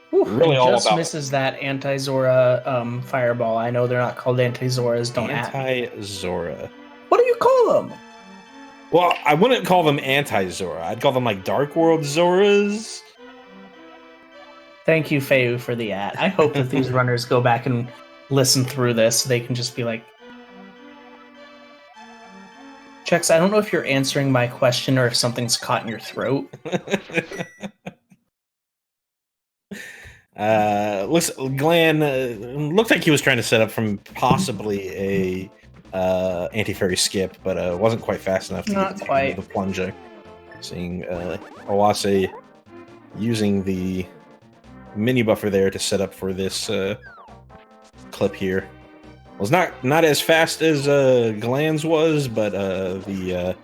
Really just misses that anti-Zora fireball. I know they're not called anti-Zoras. Don't anti-Zora. What do you call them? Well, I wouldn't call them anti-Zora. I'd call them like Dark World Zoras. Thank you, Feu, for the ad. I hope that these runners go back and listen through this so they can just be like, Chex, I don't know if you're answering my question or if something's caught in your throat. Glan looked like he was trying to set up from possibly a anti-fairy skip, but wasn't quite fast enough to get the plunger. Seeing Oase using the mini buffer there to set up for this clip here. Was not as fast as Glan's was, but the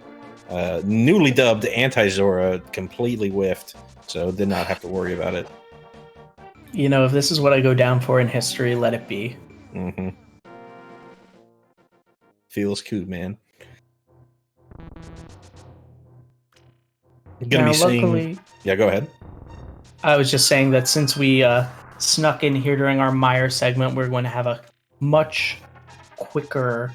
newly dubbed anti-Zora completely whiffed, so did not have to worry about it. You know, if this is what I go down for in history, let it be. Feels cool, man. Luckily, yeah, go ahead. I was just saying that since we snuck in here during our Meyer segment, we're going to have a much quicker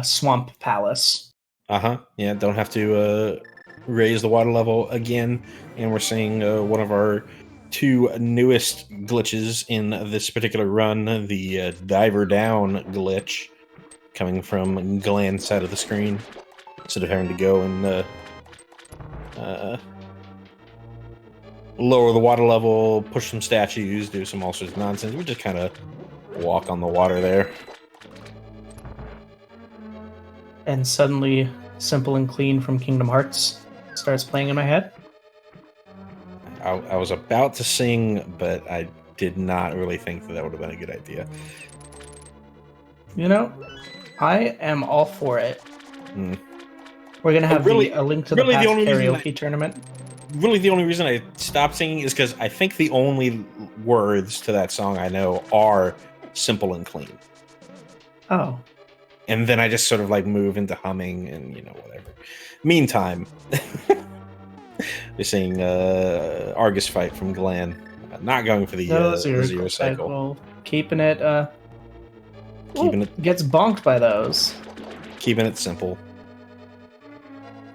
Swamp Palace. Yeah, don't have to raise the water level again. And we're seeing one of our two newest glitches in this particular run, the diver down glitch, coming from Glan's side of the screen, instead of having to go and lower the water level, push some statues, do some all sorts of nonsense. We just kind of walk on the water there. And suddenly, Simple and Clean from Kingdom Hearts starts playing in my head. I was about to sing, but I did not really think that would have been a good idea. You know, I am all for it. Mm. We're gonna have Really- a Link to the really the Past only reason karaoke tournament. Really, the only reason I stopped singing is because I think the only words to that song I know are "simple and clean," Oh, and then I just sort of like move into humming and whatever. Meantime, we're seeing Argus Fight from Glan, not going for the zero cycle. Keeping it. Keeping it gets bonked by those. keeping it simple.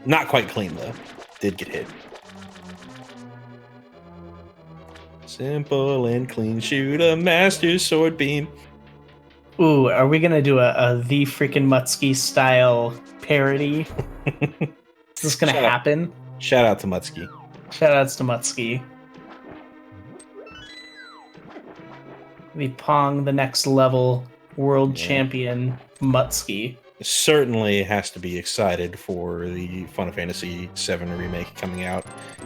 Not quite clean though. Did get hit. Simple and clean, shoot a master sword beam. Ooh, are we gonna do a the freaking Mutsky style parody? Is this gonna happen? Shout out to Mutsky. Shoutouts to Mutsky. The Pong, the next level world champion Mutsky. Certainly has to be excited for the Final Fantasy VII remake coming out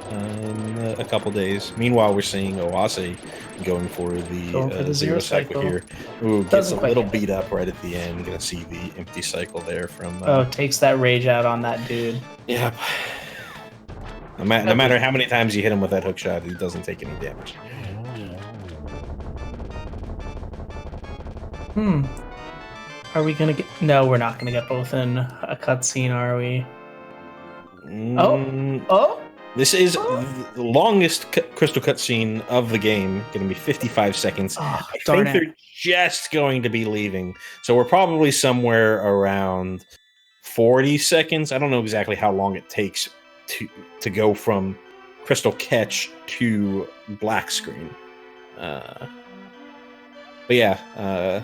in a couple days. Meanwhile, we're seeing Oase going for the zero cycle here. Ooh, gets a little beat up right at the end. Gonna see the empty cycle there from. Takes that rage out on that dude. Yeah. No matter how many times you hit him with that hook shot, he doesn't take any damage. Are we gonna get? No, we're not gonna get both in a cutscene, are we? Oh! This is the longest crystal cutscene of the game. Going to be 55 seconds. I think they're just going to be leaving, so we're probably somewhere around 40 seconds. I don't know exactly how long it takes to go from crystal catch to black screen. But yeah.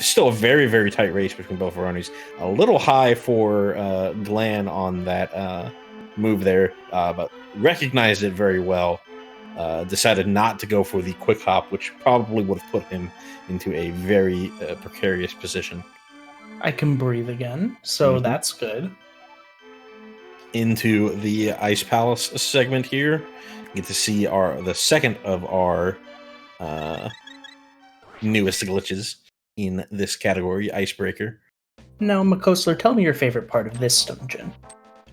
Still a very, very tight race between both runners. A little high for Glan on that move there, but recognized it very well. Decided not to go for the quick hop, which probably would have put him into a very precarious position. I can breathe again, so that's good. Into the Ice Palace segment here. You get to see the second of our newest glitches in this category, Icebreaker. Now, Makosler, tell me your favorite part of this dungeon.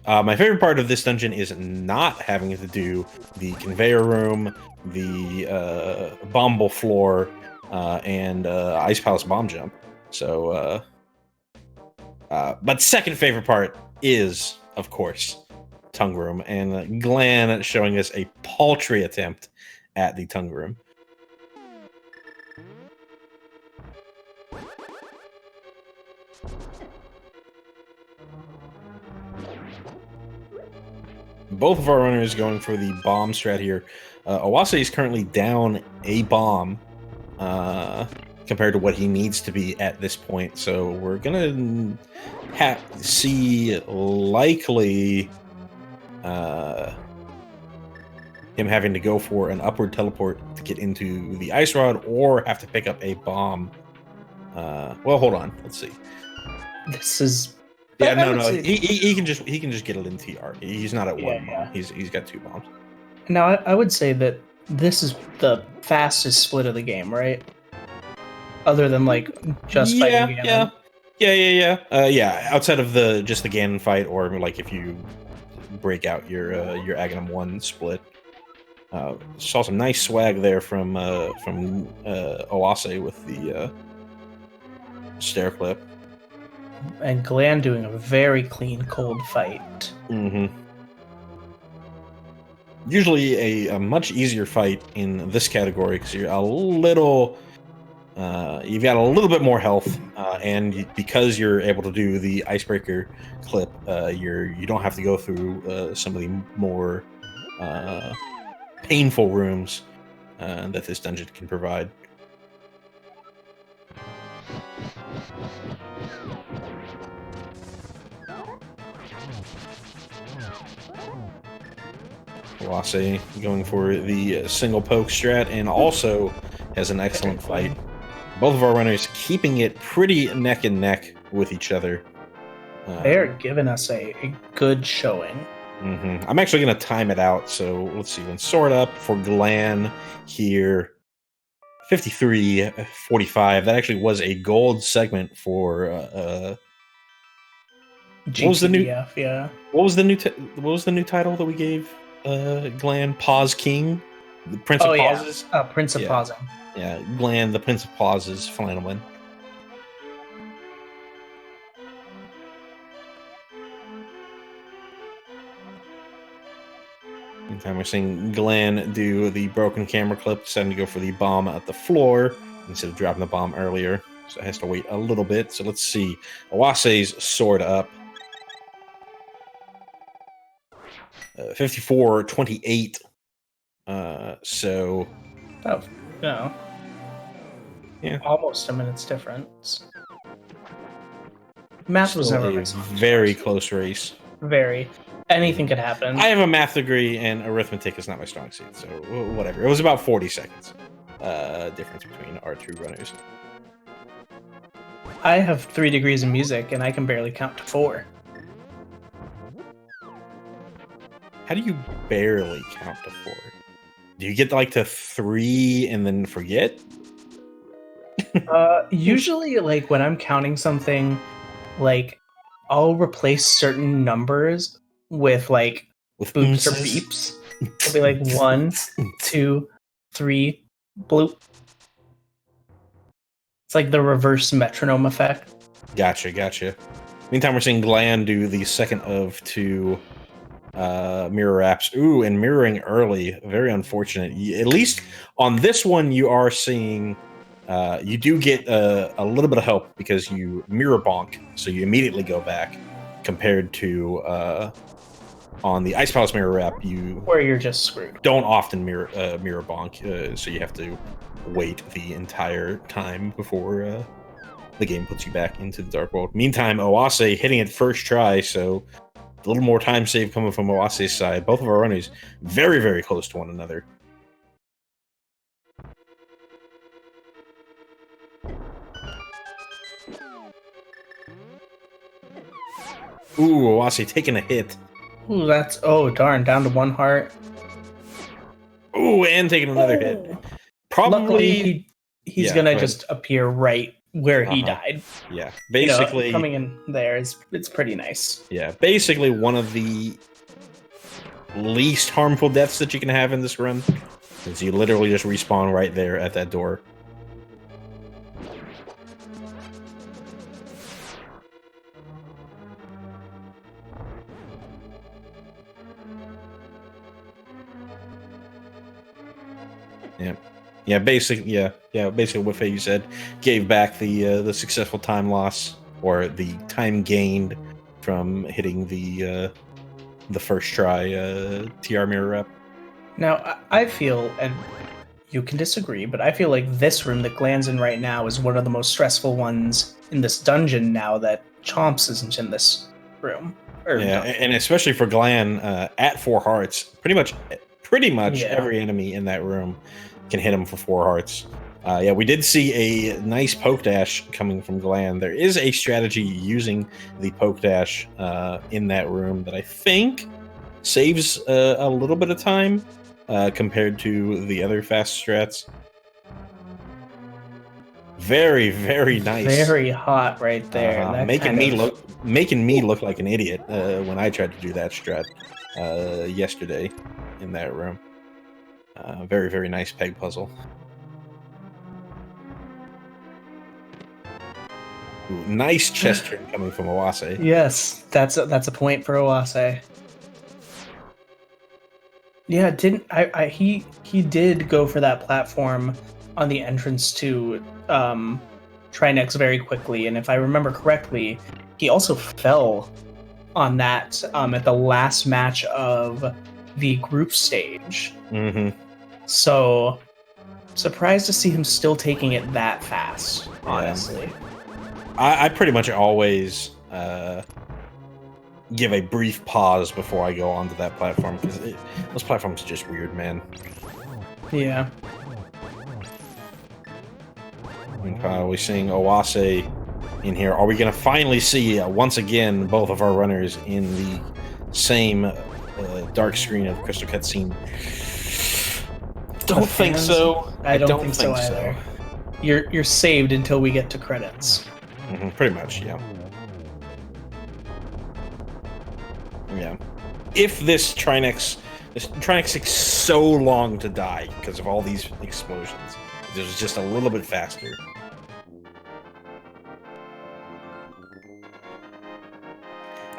My favorite part of this dungeon is not having to do the conveyor room, the bombable floor, and Ice Palace bomb jump. So, but second favorite part is, of course, Tongue Room, and Glan showing us a paltry attempt at the Tongue Room. Both of our runners going for the bomb strat here. Oase is currently down a bomb compared to what he needs to be at this point. So we're going to see likely him having to go for an upward teleport to get into the ice rod or have to pick up a bomb. Well, hold on. Let's see. This is... Yeah, no. He can just get it in TR. He's not at one bomb. He's got two bombs. Now, I would say that this is the fastest split of the game, right? Other than like just fighting Ganon. Yeah. Outside of the Ganon fight, or like if you break out your Aghanim 1 split. Saw some nice swag there from Oase with the stair clip. And Glan doing a very clean, cold fight. Mm-hmm. Usually a much easier fight in this category because you're a little... you've got a little bit more health, and because you're able to do the Icebreaker clip, you don't have to go through some of the more painful rooms that this dungeon can provide. Oase going for the single poke strat and also has an excellent fight. Both of our runners keeping it pretty neck and neck with each other. They're giving us a good showing. I'm actually going to time it out. So let's see. When Sword Up for Glan here, 53:45. That actually was a gold segment for GTDF, what was the new title that we gave Glan? Pause King, the Prince of Pauses. Prince of Pausing. Yeah, Glan, the Prince of Pauses, final win. Meantime, we're seeing Glan do the broken camera clip, deciding to go for the bomb at the floor instead of dropping the bomb earlier. So it has to wait a little bit. So let's see. Owase's Sword Up. 54-28. So. Oh, no. Yeah. Almost a minute's difference. Math was never a very close race. Very. Anything could happen. I have a math degree, and arithmetic is not my strong suit, so whatever. It was about 40 seconds difference between our two runners. I have 3 degrees in music, and I can barely count to 4. How do you barely count to 4? Do you get like to 3 and then forget? Usually, like when I'm counting something, like I'll replace certain numbers with boops or beeps. It'll be like 1, 2, 3, bloop. It's like the reverse metronome effect. Gotcha. Meantime, we're seeing Glan do the second of 2 mirror wraps. Ooh, and mirroring early. Very unfortunate. At least on this one, you are seeing you do get a little bit of help because you mirror bonk, so you immediately go back, compared to on the Ice Palace mirror wrap, where you're just screwed. Don't often mirror bonk, so you have to wait the entire time before the game puts you back into the Dark World. Meantime, Oase hitting it first try, so a little more time save coming from Oase's side. Both of our runners very, very close to one another. Ooh, Oase taking a hit. Ooh, that's... Oh, darn. Down to 1 heart. Ooh, and taking another hit. Probably... Luckily, he's going to just appear right where he died. Yeah, basically... coming in there, it's pretty nice. Yeah, basically one of the least harmful deaths that you can have in this run. Is you literally just respawn right there at that door. Basically what Faye said, gave back the successful time loss or the time gained from hitting the first try TR mirror rep. Now I feel, and you can disagree, but I feel like this room that Glan's in right now is one of the most stressful ones in this dungeon now that Chomps isn't in this room. And especially for Glan at 4 hearts, pretty much every enemy in that room can hit him for 4 hearts. We did see a nice poke dash coming from Glan. There is a strategy using the poke dash in that room that I think saves a little bit of time compared to the other fast strats. Very, very nice. Very hot right there. Making me look like an idiot when I tried to do that strat yesterday in that room. Very, very nice peg puzzle. Ooh, nice chest turn coming from Oase. Yes, that's a point for Oase. Yeah, he did go for that platform on the entrance to Trinex very quickly, and if I remember correctly, he also fell on that at the last match of the group stage. So surprised to see him still taking it that fast, honestly. I pretty much always give a brief pause before I go onto that platform, because those platforms are just weird, man. Yeah. And we're seeing Oase in here. Are we going to finally see, once again, both of our runners in the same dark screen of Crystal Cutscene? Don't think so. I don't think so either. You're saved until we get to credits. Pretty much, yeah. Yeah. If this Trinex takes so long to die because of all these explosions, it was just a little bit faster.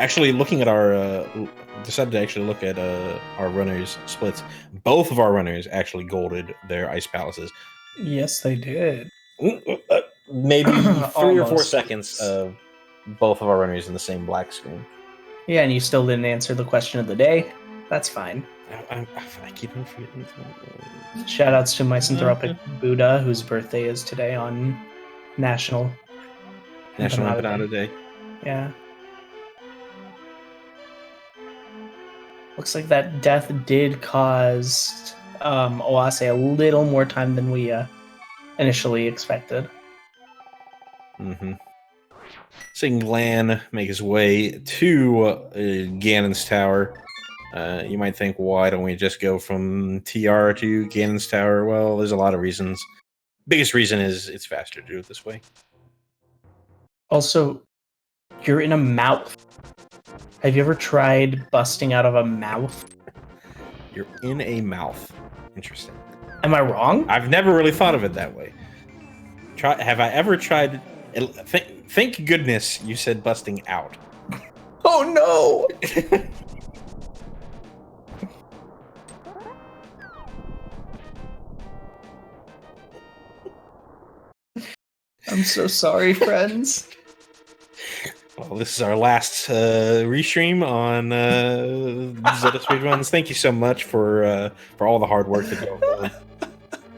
Actually, looking at our decided to actually look at our runners' splits. Both of our runners actually golded their ice palaces. Yes, they did. Maybe 3 or 4 seconds of both of our runners in the same black screen. Yeah, and you still didn't answer the question of the day. That's fine. I keep on forgetting. Shoutouts to Misanthropic Buddha, whose birthday is today on National Empanada Day. Yeah. Looks like that death did cause Oase a little more time than we initially expected. Seeing Glan make his way to Ganon's Tower. You might think, why don't we just go from TR to Ganon's Tower? Well, there's a lot of reasons. Biggest reason is it's faster to do it this way. Also, you're in a mouth. Have you ever tried busting out of a mouth? You're in a mouth. Interesting. Am I wrong? I've never really thought of it that way. Have I ever tried... Thank goodness you said busting out. Oh no! I'm so sorry, friends. Well, this is our last restream on ZeldaSpeedRuns. Thank you so much for all the hard work that go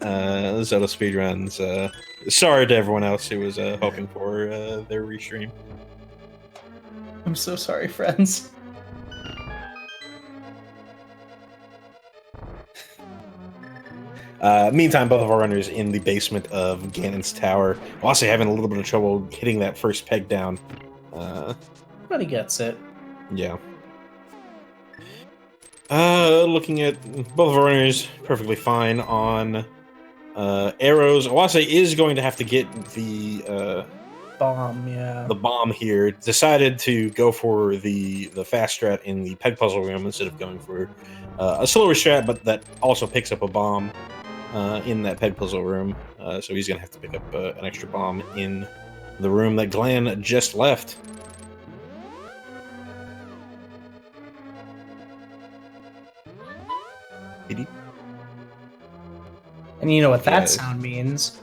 on ZeldaSpeedRuns. Sorry to everyone else who was hoping for their restream. I'm so sorry, friends. Meantime, both of our runners in the basement of Ganon's Tower. Also having a little bit of trouble hitting that first peg down. But he gets it. Yeah. Looking at both of our runners, perfectly fine on arrows. Oase is going to have to get the bomb, yeah. The bomb here. Decided to go for the fast strat in the peg puzzle room instead of going for a slower strat, but that also picks up a bomb in that peg puzzle room. So he's going to have to pick up an extra bomb in the room that Glan just left. And you know what that sound means?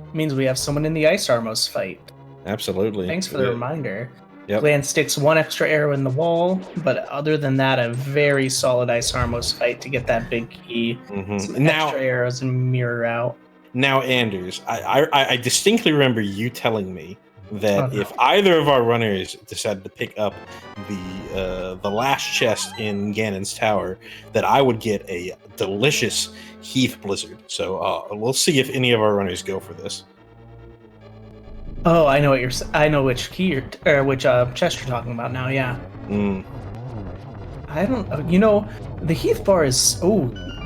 It means we have someone in the Ice Armos fight. Absolutely. Thanks for the reminder. Yep. Glan sticks one extra arrow in the wall, but other than that, a very solid Ice Armos fight to get that big key. Some extra arrows and mirror out. Now, Anders, I distinctly remember you telling me that if either of our runners decided to pick up the last chest in Ganon's Tower, that I would get a delicious Heath Blizzard. So we'll see if any of our runners go for this. Oh, I know what I know which key which chest you're talking about now. Yeah. I don't. You know, the Heath bar is. Oh,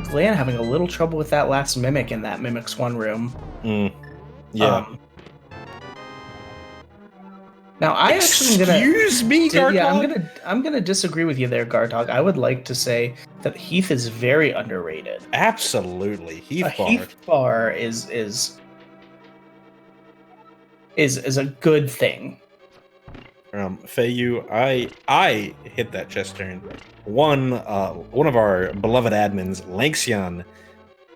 Glan having a little trouble with that last mimic in that Mimic's one room. Yeah. Now I actually am gonna excuse me, Gartog? Yeah, I'm gonna disagree with you there, Gartog. I would like to say that Heath is very underrated. Absolutely, Heath bar is a good thing. Feyu, I hit that chest turn. One of our beloved admins, Lanxion,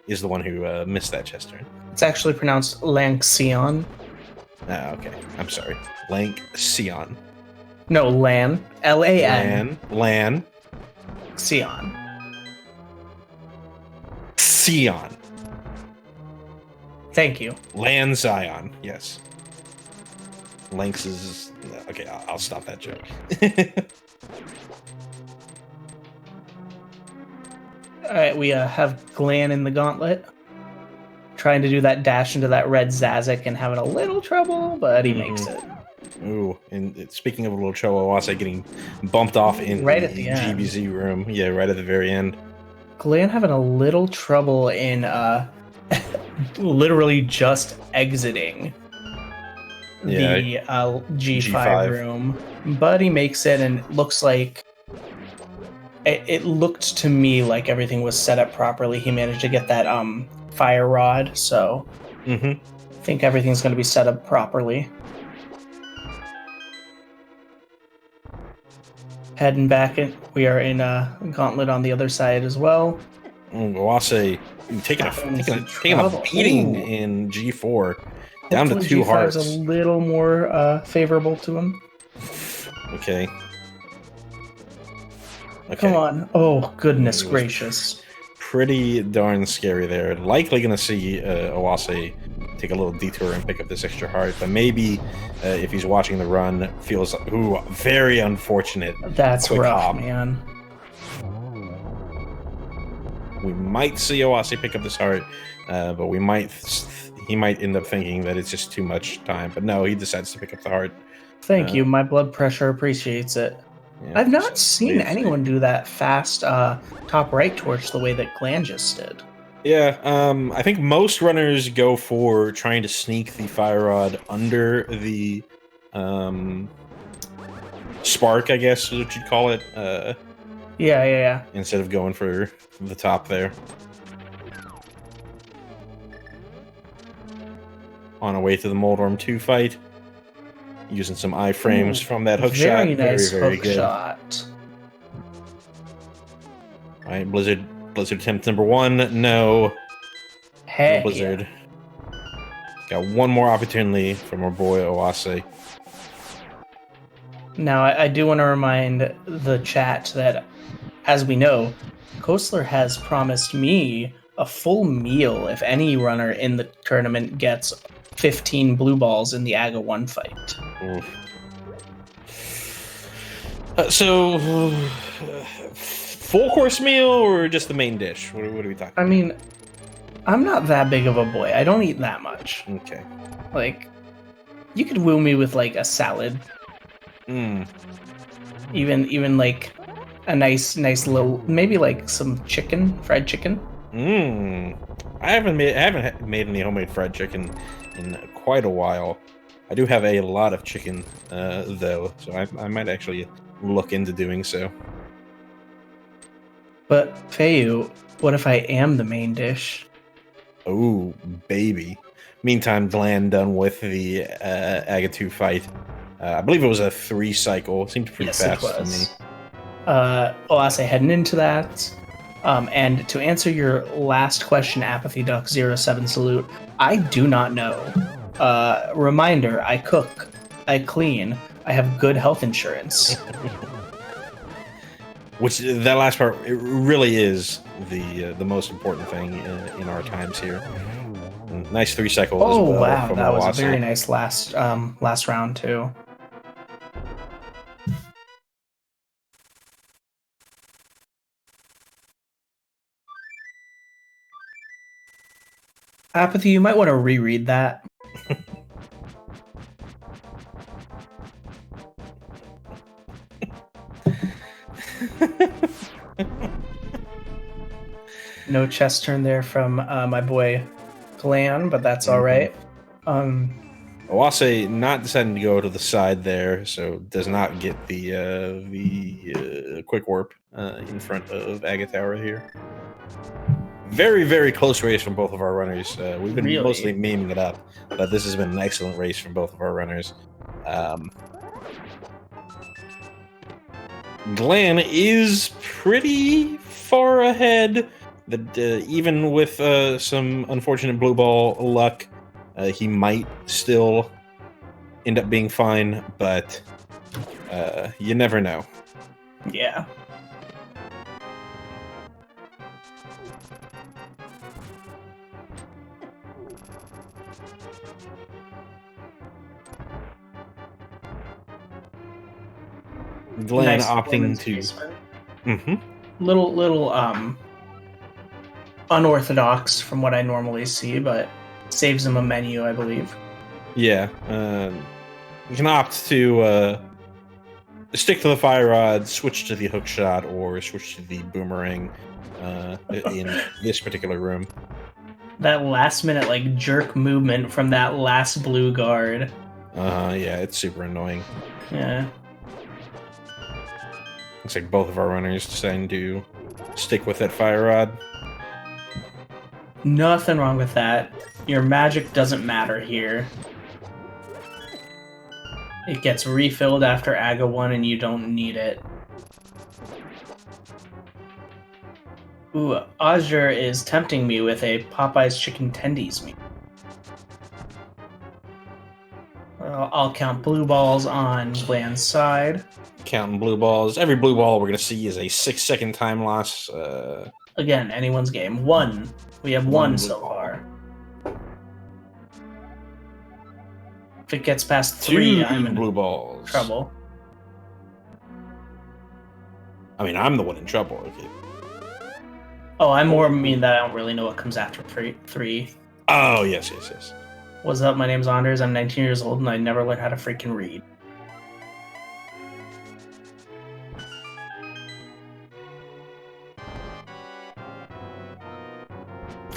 is the one who missed that chest turn. It's actually pronounced Lanxion. Okay. I'm sorry. Lanxion. No, Lan. Lan. Lan. Xion. Xion. Thank you. Lan Zion. Yes. Lynx is... Okay, I'll stop that joke. All right, we have Glan in the gauntlet, trying to do that dash into that red Zazik and having a little trouble, but he makes it. Ooh, and speaking of a little trouble, Oase getting bumped off in Right the at the end. GBZ room. Yeah, right at the very end. Glan having a little trouble in literally just exiting the G5 room, but he makes it, and it looks like it looked to me like everything was set up properly. He managed to get that fire rod, so I think everything's going to be set up properly. Heading back in, we are in a gauntlet on the other side as well. Oase taking a beating in G4, down to 2 hearts. G5 is a little more favorable to him. Okay. Come on. Oh, goodness gracious. Pretty darn scary there. Likely going to see Oase take a little detour and pick up this extra heart, but maybe if he's watching the run, feels, ooh, very unfortunate. That's rough, man. We might see Oase pick up this heart, but he might end up thinking that it's just too much time. But no, he decides to pick up the heart. Thank you. My blood pressure appreciates it. Yeah, I've not seen anyone do that fast top right torch the way that Glan just did. Yeah, I think most runners go for trying to sneak the fire rod under the spark, I guess is what you'd call it. Yeah. Instead of going for the top there. On our way to the Moldorm 2 fight. Using some iframes from that hook shot. Very nice very hook good. shot. All right, Blizzard attempt number 1. No. Hey. No Blizzard. Got one more opportunity from our boy Oase. Now, I do want to remind the chat that, as we know, Kostler has promised me a full meal if any runner in the tournament gets 15 blue balls in the AGA 1 fight. So, full course meal or just the main dish? What are we talking about? I mean, I'm not that big of a boy. I don't eat that much. Okay. Like, you could woo me with, like, a salad. Even like a nice little, maybe like some fried chicken. I haven't made any homemade fried chicken in quite a while. I do have a lot of chicken though, so I might actually look into doing so. But Feiyu, what if I am the main dish? Oh, baby. Meantime, Glan done with the AGA 2 fight. I believe it was a 3 cycle. It seemed pretty fast to me. Oase heading into that. And to answer your last question, Apathy Duck 07 Salute, I do not know. Reminder, I cook, I clean, I have good health insurance. Which, that last part, it really is the most important thing in our times here. Nice 3 cycle as well. Oh wow, that was Oase. a very nice last round too. Apathy, you might want to reread that. No chest turn there from my boy Glan, but that's all right. Oase not deciding to go to the side there, so does not get the quick warp in front of AGA Tower here. Very, very close race from both of our runners. We've been mostly memeing it up, but this has been an excellent race from both of our runners. Glan is pretty far ahead. Even with some unfortunate blue ball luck, he might still end up being fine, but you never know. Yeah. Glan Nice opting women's to. basement. Mm-hmm. Little unorthodox from what I normally see, but saves him a menu, I believe. Yeah. You can opt to stick to the fire rod, switch to the hook shot, or switch to the boomerang in this particular room. That last minute like jerk movement from that last blue guard. Yeah, it's super annoying. Yeah. Looks like both of our runners deciding to stick with that fire rod. Nothing wrong with that. Your magic doesn't matter here. It gets refilled after Aga 1 and you don't need it. Ooh, Azure is tempting me with a Popeye's chicken tendies meal. I'll count blue balls on Glan's side. Counting blue balls. Every blue ball we're going to see is a 6-second time loss. Again, anyone's game. 1. We have one so far. If it gets past 3, I'm in blue balls. trouble. I mean, I'm the one in trouble. Okay. Oh, I more mean that I don't really know what comes after 3. Oh, yes. What's up? My name's Anders. I'm 19 years old and I never learned how to freaking read.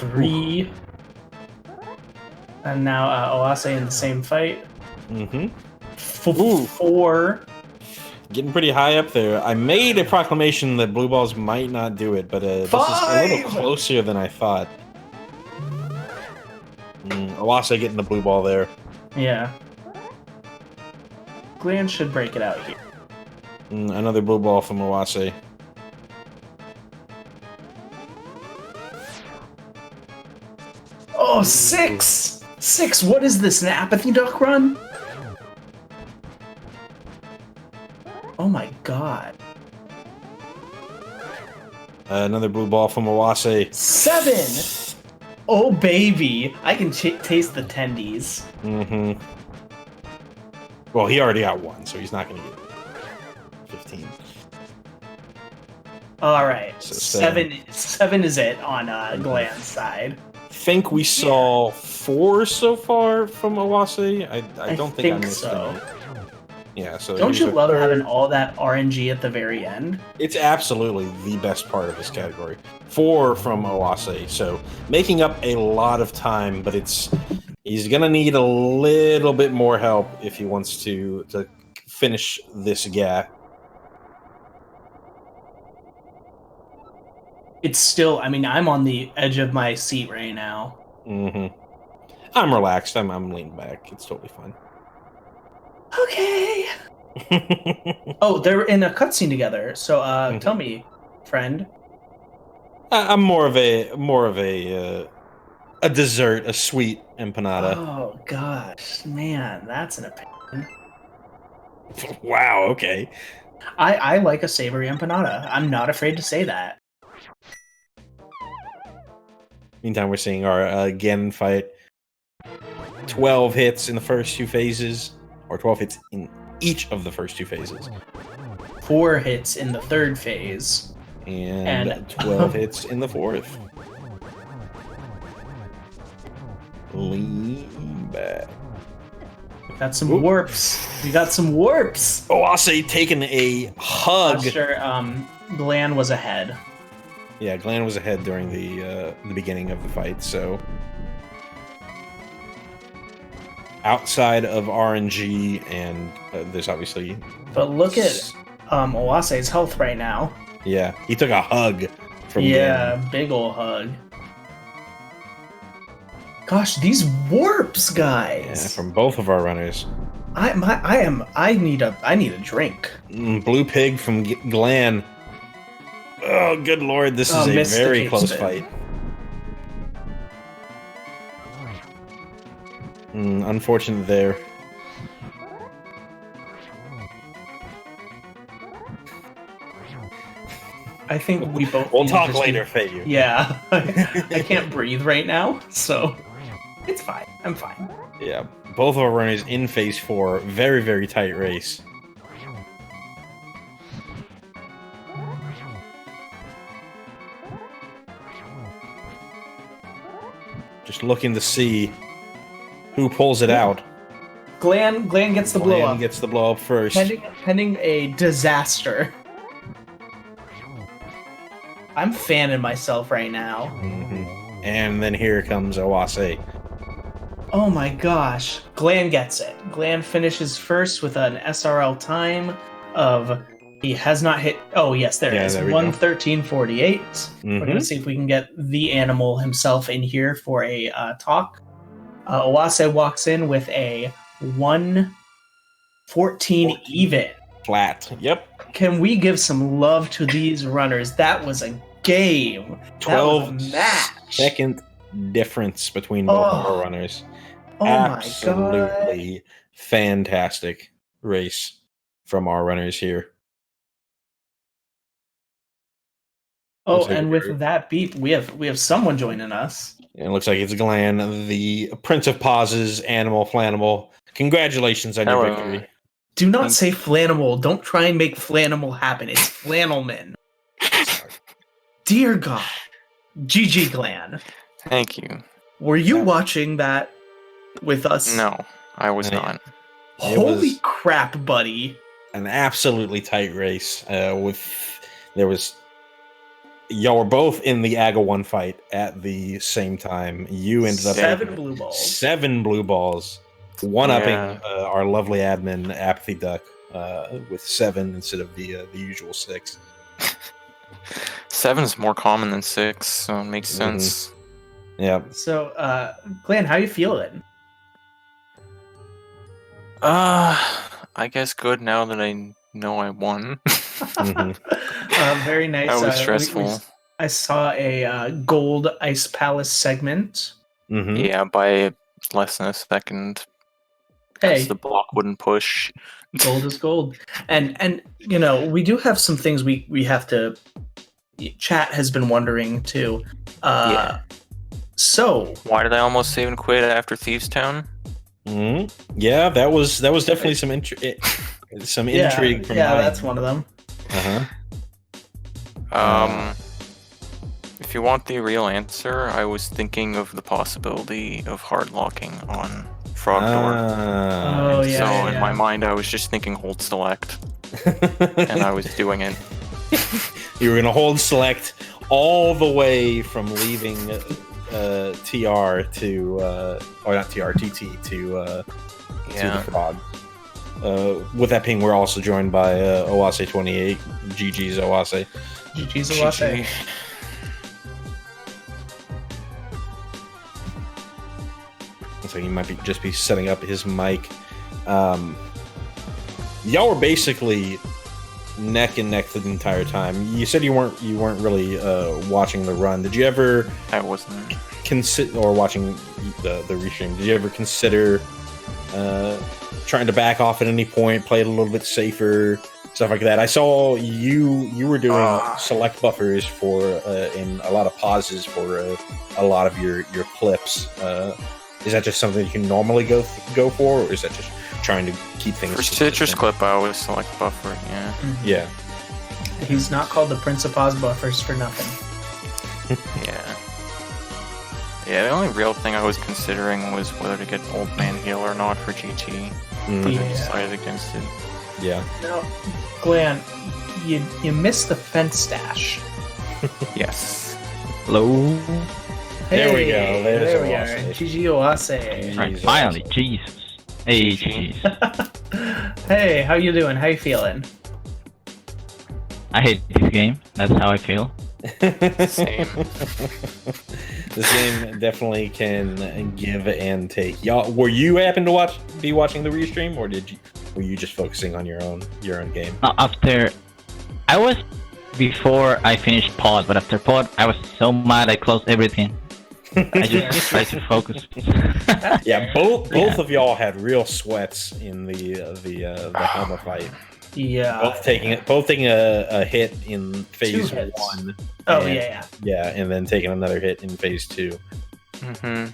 Ooh. And now Oase in the same fight. Mm-hmm. 4. Getting pretty high up there. I made a proclamation that blue balls might not do it, but this is a little closer than I thought. Oase getting the blue ball there. Yeah. Glan should break it out here. Another blue ball from Oase. Oh, 6! 6, what is this, an apathy duck run? Oh my god. Another blue ball from Oase. 7! Oh baby, I can taste the tendies. Mm-hmm. Well, he already got 1, so he's not going to get 15. Alright, So 7 is it on Glan's side. Think we saw 4 so far from Oase. I don't think I missed so. any. Yeah, so Don't you love 3rd. having all that RNG at the very end? It's absolutely the best part of this category. 4 from Oase, so making up a lot of time, but he's gonna need a little bit more help if he wants to finish this gap. It's still, I mean, I'm on the edge of my seat right now. Mm-hmm. I'm relaxed. I'm leaning back. It's totally fine. Okay. Oh, they're in a cutscene together. So, tell me, friend. I'm more of a dessert, a sweet empanada. Oh gosh, man, that's an opinion. Wow. Okay. I like a savory empanada. I'm not afraid to say that. Meantime, we're seeing our again fight. 12 hits in the first 2 phases, or 12 hits in each of the first 2 phases. 4 hits in the 3rd phase. And 12 hits in the 4th. Lean back. Got some warps. We got some warps. Oase taking a hug. Sure, Glan was ahead. Yeah, Glan was ahead during the beginning of the fight, so outside of RNG and there's obviously. But look at Owase's health right now. Yeah, he took a hug from Glan. Big ol' hug. Gosh, these warps, guys. Yeah, from both of our runners. I need a drink. Blue pig from Glan. Oh, good lord, this is a very close fight. Unfortunate there. I think we both. We'll talk later, Fayu. Yeah, I can't breathe right now, so it's fine. I'm fine. Yeah, both of our runners in phase 4. Very, very tight race. just looking to see who pulls it out. Glan gets the blow Glan up. gets the blow up first. Pending a disaster. I'm fanning myself right now. Mm-hmm. And then here comes Oase. Oh my gosh. Glan gets it. Glan finishes first with an SRL time of... He has not hit... Oh, yes, there it is. 1:13:48. We're going to see if we can get the animal himself in here for a talk. Oase walks in with a 1:14 even. Flat. Yep. Can we give some love to these runners? That was a game. 12-second difference between both of our runners. Oh Absolutely my god. fantastic race from our runners here. Oh, and with that beep, we have someone joining us. It looks like it's Glan, the Prince of Pauses, Animal Flanimal. Congratulations on your victory. Do not say Flanimal. Don't try and make Flanimal happen. It's Flannelman. Dear God. GG Glan. Thank you. Were you watching that with us? No, I was not. Holy crap, buddy. An absolutely tight race. Y'all were both in the AGA 1 fight at the same time. You ended up 7 blue balls. 7 blue balls. One-upping our lovely admin, Apathy Duck, with 7 instead of the usual 6. 7 is more common than 6, so it makes sense. Yeah. So, Glan, how you feeling? I guess good now that I know I won. Very nice. That was stressful. I saw a gold Ice Palace segment. Yeah, by less than a second. Hey, the block wouldn't push. Gold is gold, and you know we do have some things we have to. Chat has been wondering too. So why did I almost save and quit after Thieves Town? Yeah, that was definitely some intrigue from mine. That's one of them. If you want the real answer, I was thinking of the possibility of hard locking on Frog Door. So in my mind, I was just thinking hold select, and I was doing it. You were gonna hold select all the way from leaving TR to, or not TR, TT to the Frog. With that ping, we're also joined by oase28. GG's Oase. GG's Oase. So he might just be setting up his mic. Y'all were basically neck and neck the entire time. You said you weren't really watching the run. Did you ever? I wasn't. Or watching the restream. Did you ever consider trying to back off at any point, play it a little bit safer, stuff like that? I saw you were doing select buffers for in a lot of pauses for a lot of your clips. Is that just something you can normally go for, or is that just trying to keep things for Citrus clip? I always select buffer. Yeah. He's not called the Prince of Pause buffers for nothing. Yeah, the only real thing I was considering was whether to get Old Man Heal or not for GT. But I decided against it. Yeah. Now, Glan, you missed the fence dash. Yes. Hello. There we go. There we are. GG Oase. Right, finally, Jesus. Hey, jeez. Hey, how you doing? How you feeling? I hate this game. That's how I feel. Same. This game definitely can give and take. Y'all, were you happen to be watching the restream, or were you just focusing on your own game? I was before I finished pod, but after pod, I was so mad I closed everything. I just tried to focus. Yeah, both of y'all had real sweats in the Helma fight. Yeah. Both taking a hit in phase 1. Oh, yeah. Yeah, and then taking another hit in phase 2. I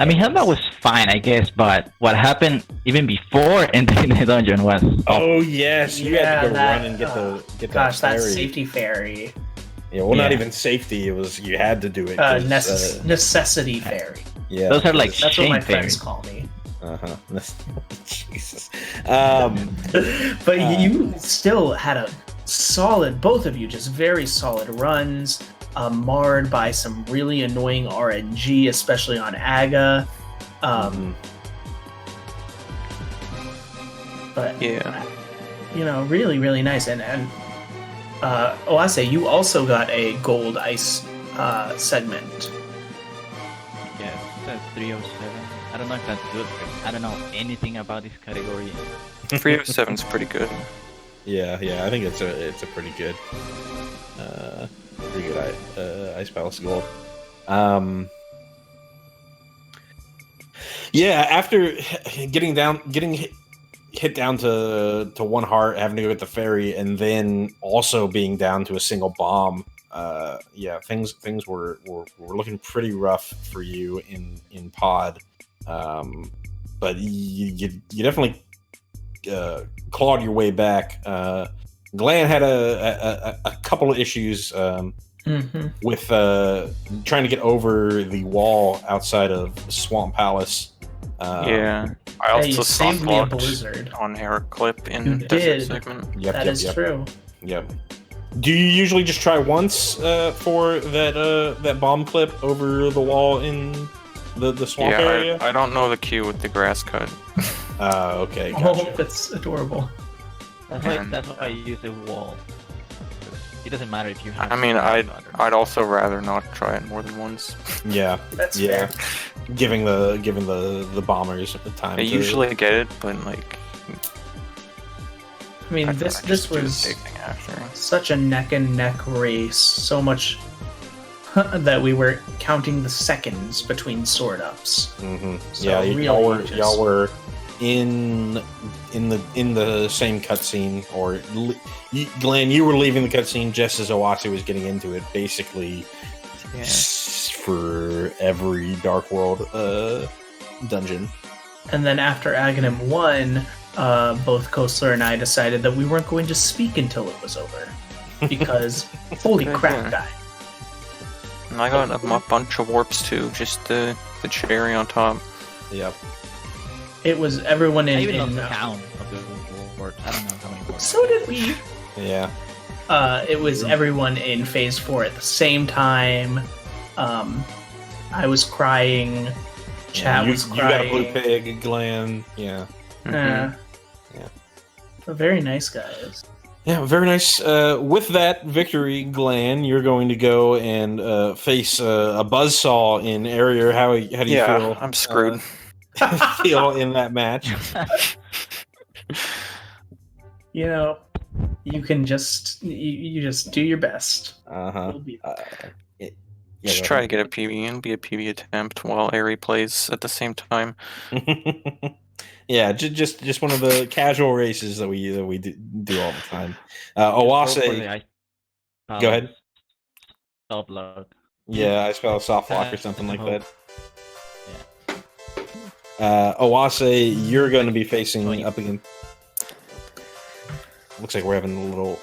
mean, Helma was fine, I guess, but what happened even before entering the dungeon was... Oh yes, you had to go run and get the that safety fairy. Yeah, well, not even safety. It was you had to do it. Necessity fairy. Yeah, those are like that's what my friends fairies. call me. Jesus. But you still had a solid, both of you, just very solid runs, marred by some really annoying RNG, especially on Aga. But Yeah. you know, really, really nice. And Oase, you also got a gold ice segment. Yeah, it's 307. I don't know if that's good. I don't know anything about this category. 307's pretty good. Yeah, I think it's a pretty good Ice Palace gold. Yeah, after getting hit down to one heart, having to go get the ferry, and then also being down to a single bomb. Things were looking pretty rough for you in pod. But you definitely clawed your way back. Glan had a couple of issues with trying to get over the wall outside of Swamp Palace. I also saved me a blocked blizzard on Hair Clip in You Desert did. segment. That is true. Yep. Do you usually just try once for that bomb clip over the wall in the swamp area? I don't know the cue with the grass cut. Okay. Gotcha. Oh, that's adorable. That's why I use a wall. It doesn't matter if you have. I mean, I'd also rather not try it more than once. Yeah, That's yeah. fair. Giving the bombers the time. I usually get it, but like. I mean, this was such a neck and neck race. So much that we were counting the seconds between sword ups. Mm-hmm. So Yeah, really y'all were in the same cutscene, or Glenn, you were leaving the cutscene just as Oase was getting into it, basically. Yeah. For every Dark World dungeon. And then after Aghanim 1, both Kostler and I decided that we weren't going to speak until it was over. Because, holy crap, guy. And I got a bunch of warps too, just the cherry on top. Yep. It was everyone in... I even lost the count of the warps. I don't know how many warps. So did we. Yeah. It was everyone in Phase 4 at the same time. I was crying. Chat was crying. You got a blue pig, Glenn. Yeah. Yeah. Very nice, guys. Yeah, very nice. With that victory, Glenn, you're going to go and face a buzzsaw in area. How do you feel? I'm screwed. Feel in that match? You know, you can just you just do your best. Just try to get a PB and be a PB attempt while Airy plays at the same time. Yeah, just one of the casual races that we do all the time. Oase, go ahead. Soft lock. Yeah, I spell soft lock or something like that. Oase, you're going to be facing up against. Looks like we're having a little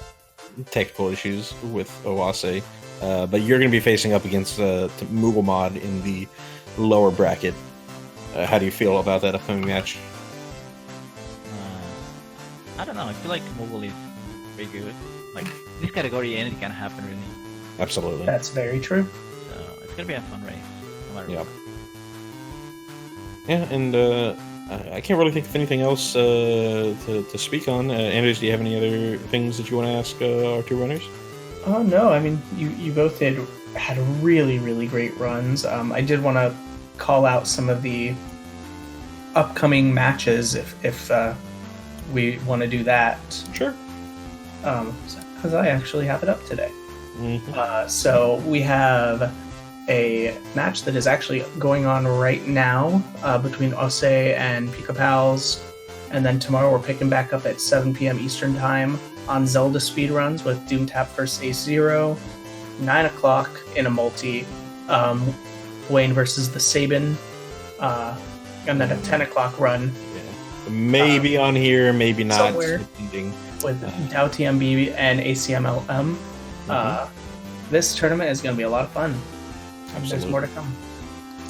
technical issues with Oase. But you're going to be facing up against Moogle in the lower bracket. How do you feel about that upcoming match? I don't know. I feel like Moogle is very good. Like, this category, anything can happen, really. Absolutely. That's very true. So, it's going to be a fun race. No matter what. Yeah, and I can't really think of anything else to speak on. Anders, do you have any other things that you want to ask our two runners? Oh no, I mean you both had really, really great runs. I did want to call out some of the upcoming matches if we want to do that. Sure. Because I actually have it up today. Mm-hmm. So we have a match that is actually going on right now between Ose and Pika Pals, and then tomorrow we're picking back up at 7 p.m. Eastern Time on Zelda Speedruns with Doomtap vs. Ace Zero, 9 o'clock in a multi, Wayne versus the Sabin, and then a 10 o'clock run. Yeah. Maybe on here, maybe not. Somewhere with Dow TMB and ACMLM. this tournament is going to be a lot of fun. And there's more to come.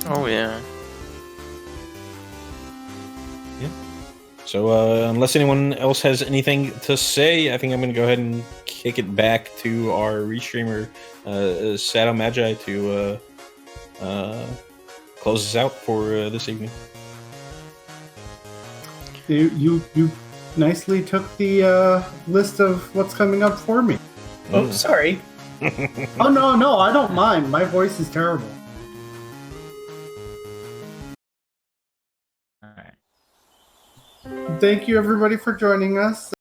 Oh yeah. So unless anyone else has anything to say, I think I'm going to go ahead and kick it back to our restreamer, Shadow Magi, to close us out for this evening. You nicely took the list of what's coming up for me. Oh, sorry. Oh, no, I don't mind. My voice is terrible. Alright. Thank you, everybody, for joining us.